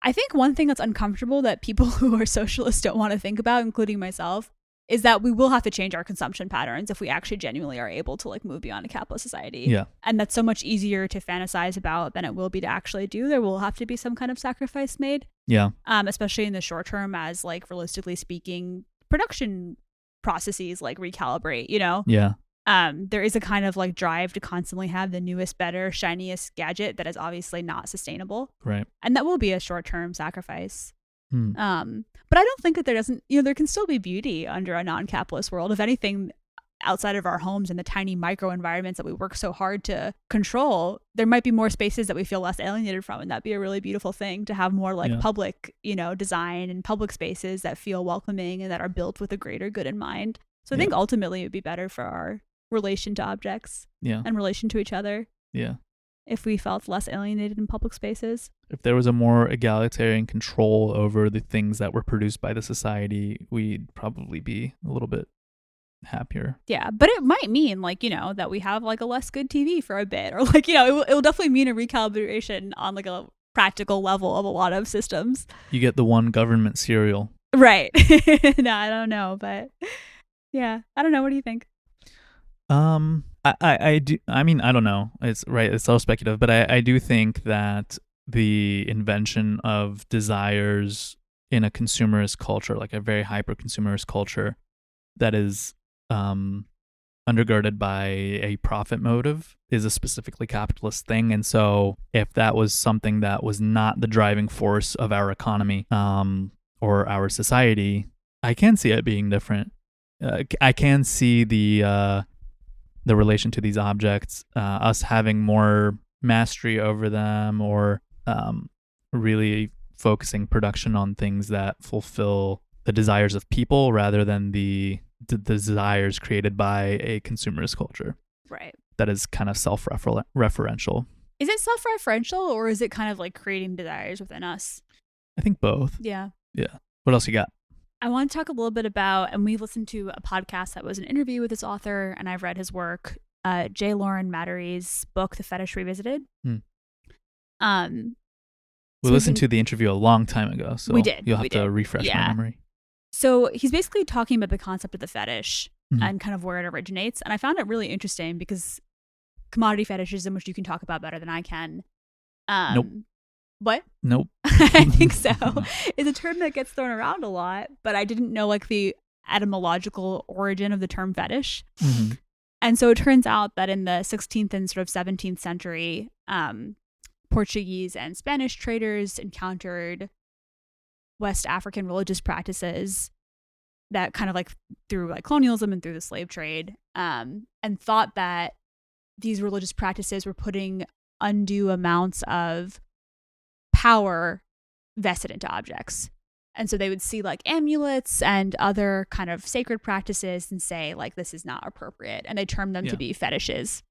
I think one thing that's uncomfortable that people who are socialists don't want to think about, including myself, is that we will have to change our consumption patterns if we actually genuinely are able to like move beyond a capitalist society. Yeah. And that's so much easier to fantasize about than it will be to actually do. There will have to be some kind of sacrifice made. Yeah. Especially in the short term, as like realistically speaking, production processes like recalibrate, Yeah. There is a kind of like drive to constantly have the newest, better, shiniest gadget that is obviously not sustainable. Right. And that will be a short-term sacrifice. Hmm. But I don't think that there can still be beauty under a non-capitalist world. If anything, outside of our homes and the tiny micro environments that we work so hard to control, there might be more spaces that we feel less alienated from. And that'd be a really beautiful thing to have more like public, design and public spaces that feel welcoming and that are built with a greater good in mind. So I think ultimately it would be better for our relation to objects and relation to each other. Yeah. If we felt less alienated in public spaces. If there was a more egalitarian control over the things that were produced by the society, we'd probably be a little bit happier. Yeah, but it might mean like, that we have like a less good TV for a bit, or like, it will definitely mean a recalibration on like a practical level of a lot of systems. You get the one government cereal. Right. No, I don't know, but yeah, I don't know. What do you think? I do. I mean, I don't know. It's right. It's all speculative, but I do think that the invention of desires in a consumerist culture, like a very hyper consumerist culture, that is undergirded by a profit motive, is a specifically capitalist thing. And so, if that was something that was not the driving force of our economy, or our society, I can see it being different. I can see the relation to these objects, us having more mastery over them, or really focusing production on things that fulfill the desires of people rather than the the desires created by a consumerist culture Right. that is kind of self-referential. Is it self-referential, or is it kind of like creating desires within us? I think both. Yeah. Yeah. What else you got? I want to talk a little bit about, and we listened to a podcast that was an interview with this author, and I've read his work, J. Lauren Mattery's book, The Fetish Revisited. We So listened to the interview a long time ago, so We did. you'll have to refresh my memory. So he's basically talking about the concept of the fetish Mhm. and kind of where it originates. And I found it really interesting because commodity fetishism, which you can talk about better than I can. Nope. What? Nope. I think so. It's a term that gets thrown around a lot, but I didn't know like the etymological origin of the term fetish. Mhm. And so it turns out that in the 16th and sort of 17th century, Portuguese and Spanish traders encountered West African religious practices that kind of like through like colonialism and through the slave trade, and thought that these religious practices were putting undue amounts of power vested into objects. And so they would see like amulets and other kind of sacred practices and say like, this is not appropriate. And they termed them to be fetishes.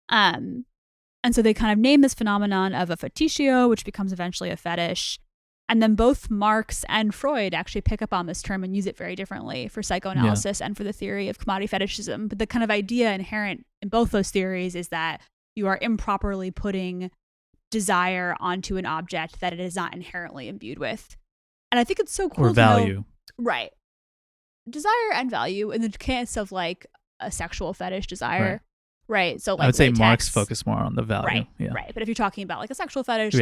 And so they kind of name this phenomenon of a feticcio, which becomes eventually a fetish. And then both Marx and Freud actually pick up on this term and use it very differently for psychoanalysis and for the theory of commodity fetishism. But the kind of idea inherent in both those theories is that you are improperly putting desire onto an object that it is not inherently imbued with. And I think it's so cool Or to value. know, right. Desire and value in the case of like a sexual fetish desire. Right. So like I would say latex, Marx focused more on the value. Right. Yeah. Right. But if you're talking about like a sexual fetish,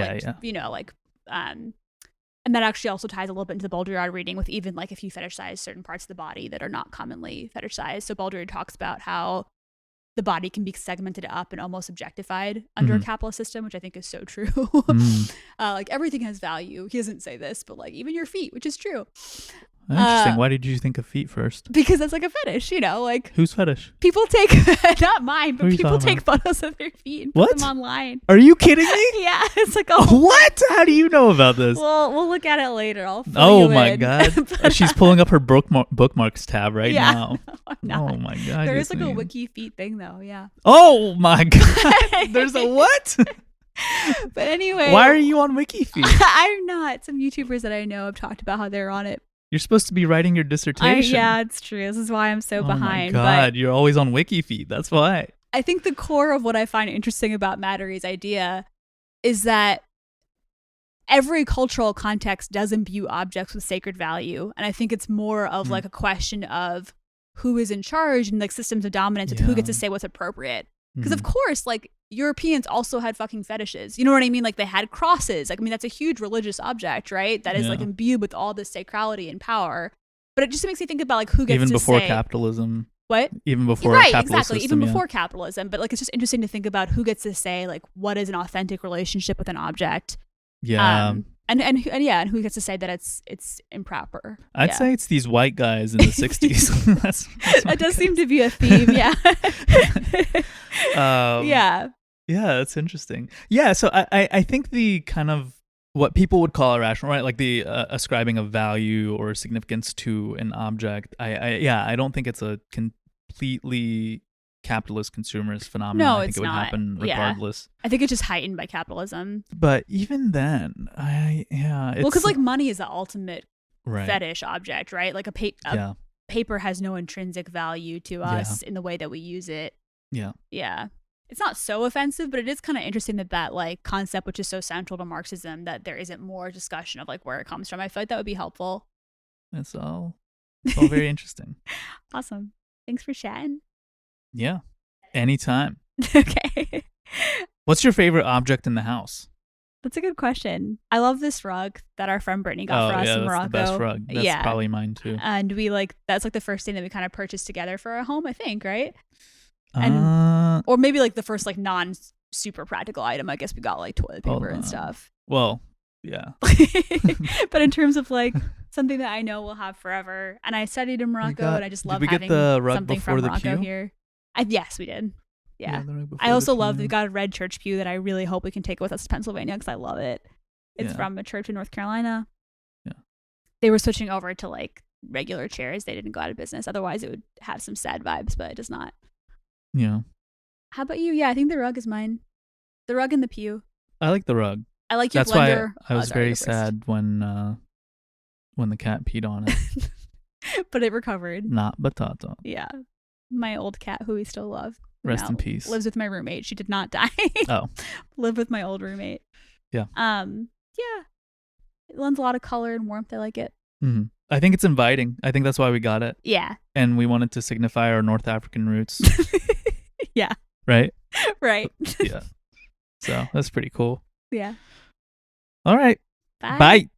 you know, like, and that actually also ties a little bit into the Baudrillard reading with even like if you fetishize certain parts of the body that are not commonly fetishized. So Baudrillard talks about how the body can be segmented up and almost objectified under a capitalist system, which I think is so true. Like everything has value. He doesn't say this, but like even your feet, which is true. Interesting. Why did you think of feet first? Because that's like a fetish, you know, like Whose fetish? people take, not mine, but Who are you people talking take photos of their feet and What? put them online. Are you kidding me? Yeah, it's like, What? How do you know about this? Well, we'll look at it later. I'll fill Oh you my in. god. But, She's pulling up her bookmarks tab right yeah, now. no, I'm not. Oh my god. There is like a Yasmin. wiki feet thing though, yeah. Oh my god. There's a what? But anyway. Why are you on WikiFeed? I'm not. Some YouTubers that I know have talked about how they're on it. You're supposed to be writing your dissertation. Yeah, it's true. This is why I'm so behind. Oh my god, But you're always on WikiFeed. That's why. I think the core of what I find interesting about Mattery's idea is that every cultural context does imbue objects with sacred value. And I think it's more of like a question of who is in charge and like systems of dominance with who gets to say what's appropriate. Because of course, like Europeans also had fucking fetishes. You know what I mean? Like they had crosses. Like, I mean, that's a huge religious object, right? That is like imbued with all this sacrality and power. But it just makes me think about like who gets even to before say capitalism. what? Even before right, capitalist exactly. system, Even before capitalism. But like it's just interesting to think about who gets to say like what is an authentic relationship with an object. Yeah. And who gets to say that it's improper. I'd say it's these white guys in the 60s. that's that does seem to be a theme, yeah. Yeah, that's interesting. Yeah, so I think the kind of what people would call irrational, right? Like the ascribing of value or significance to an object. I don't think it's a completely capitalist consumerist phenomenon. No, I think it's it would not. happen regardless. I think it's just heightened by capitalism. But even then, Well, because like money is the ultimate right. fetish object, right? Like a paper has no intrinsic value to us in the way that we use it. Yeah. Yeah. It's not so offensive, but it is kind of interesting that like concept, which is so central to Marxism, that there isn't more discussion of like where it comes from. I feel like that would be helpful. It's all very interesting. Awesome. Thanks for chatting. Yeah. Anytime. Okay. What's your favorite object in the house? That's a good question. I love this rug that our friend Brittany got for us in Morocco. That's the best rug. That's probably mine too. And that's like the first thing that we kind of purchased together for our home, I think, right? And or maybe like the first like non super practical item. I guess we got like toilet paper and stuff. Well, yeah. But in terms of like something that I know we'll have forever, and I studied in Morocco, and I just love having the rug something before from the Morocco pew? here. Yes, we did. Yeah. the rug before I also the love pew. we got a red church pew that I really hope we can take with us to Pennsylvania because I love it. It's from a church in North Carolina. Yeah. They were switching over to like regular chairs. They didn't go out of business. Otherwise, it would have some sad vibes, but it does not. Yeah. How about you? Yeah, I think the rug is mine. The rug and the pew. I like the rug. I like your That's why blender. I was sorry, very go first. sad when the cat peed on it. But it recovered. Not batata. Yeah. My old cat, who we still love. who Rest now in peace. Lives with my roommate. She did not die. Oh. Lived with my old roommate. Yeah. Yeah. It lends a lot of color and warmth. I like it. Mm-hmm. I think it's inviting. I think that's why we got it. Yeah. And we wanted to signify our North African roots. Yeah. Right? Right. Yeah. So that's pretty cool. Yeah. All right. Bye. Bye.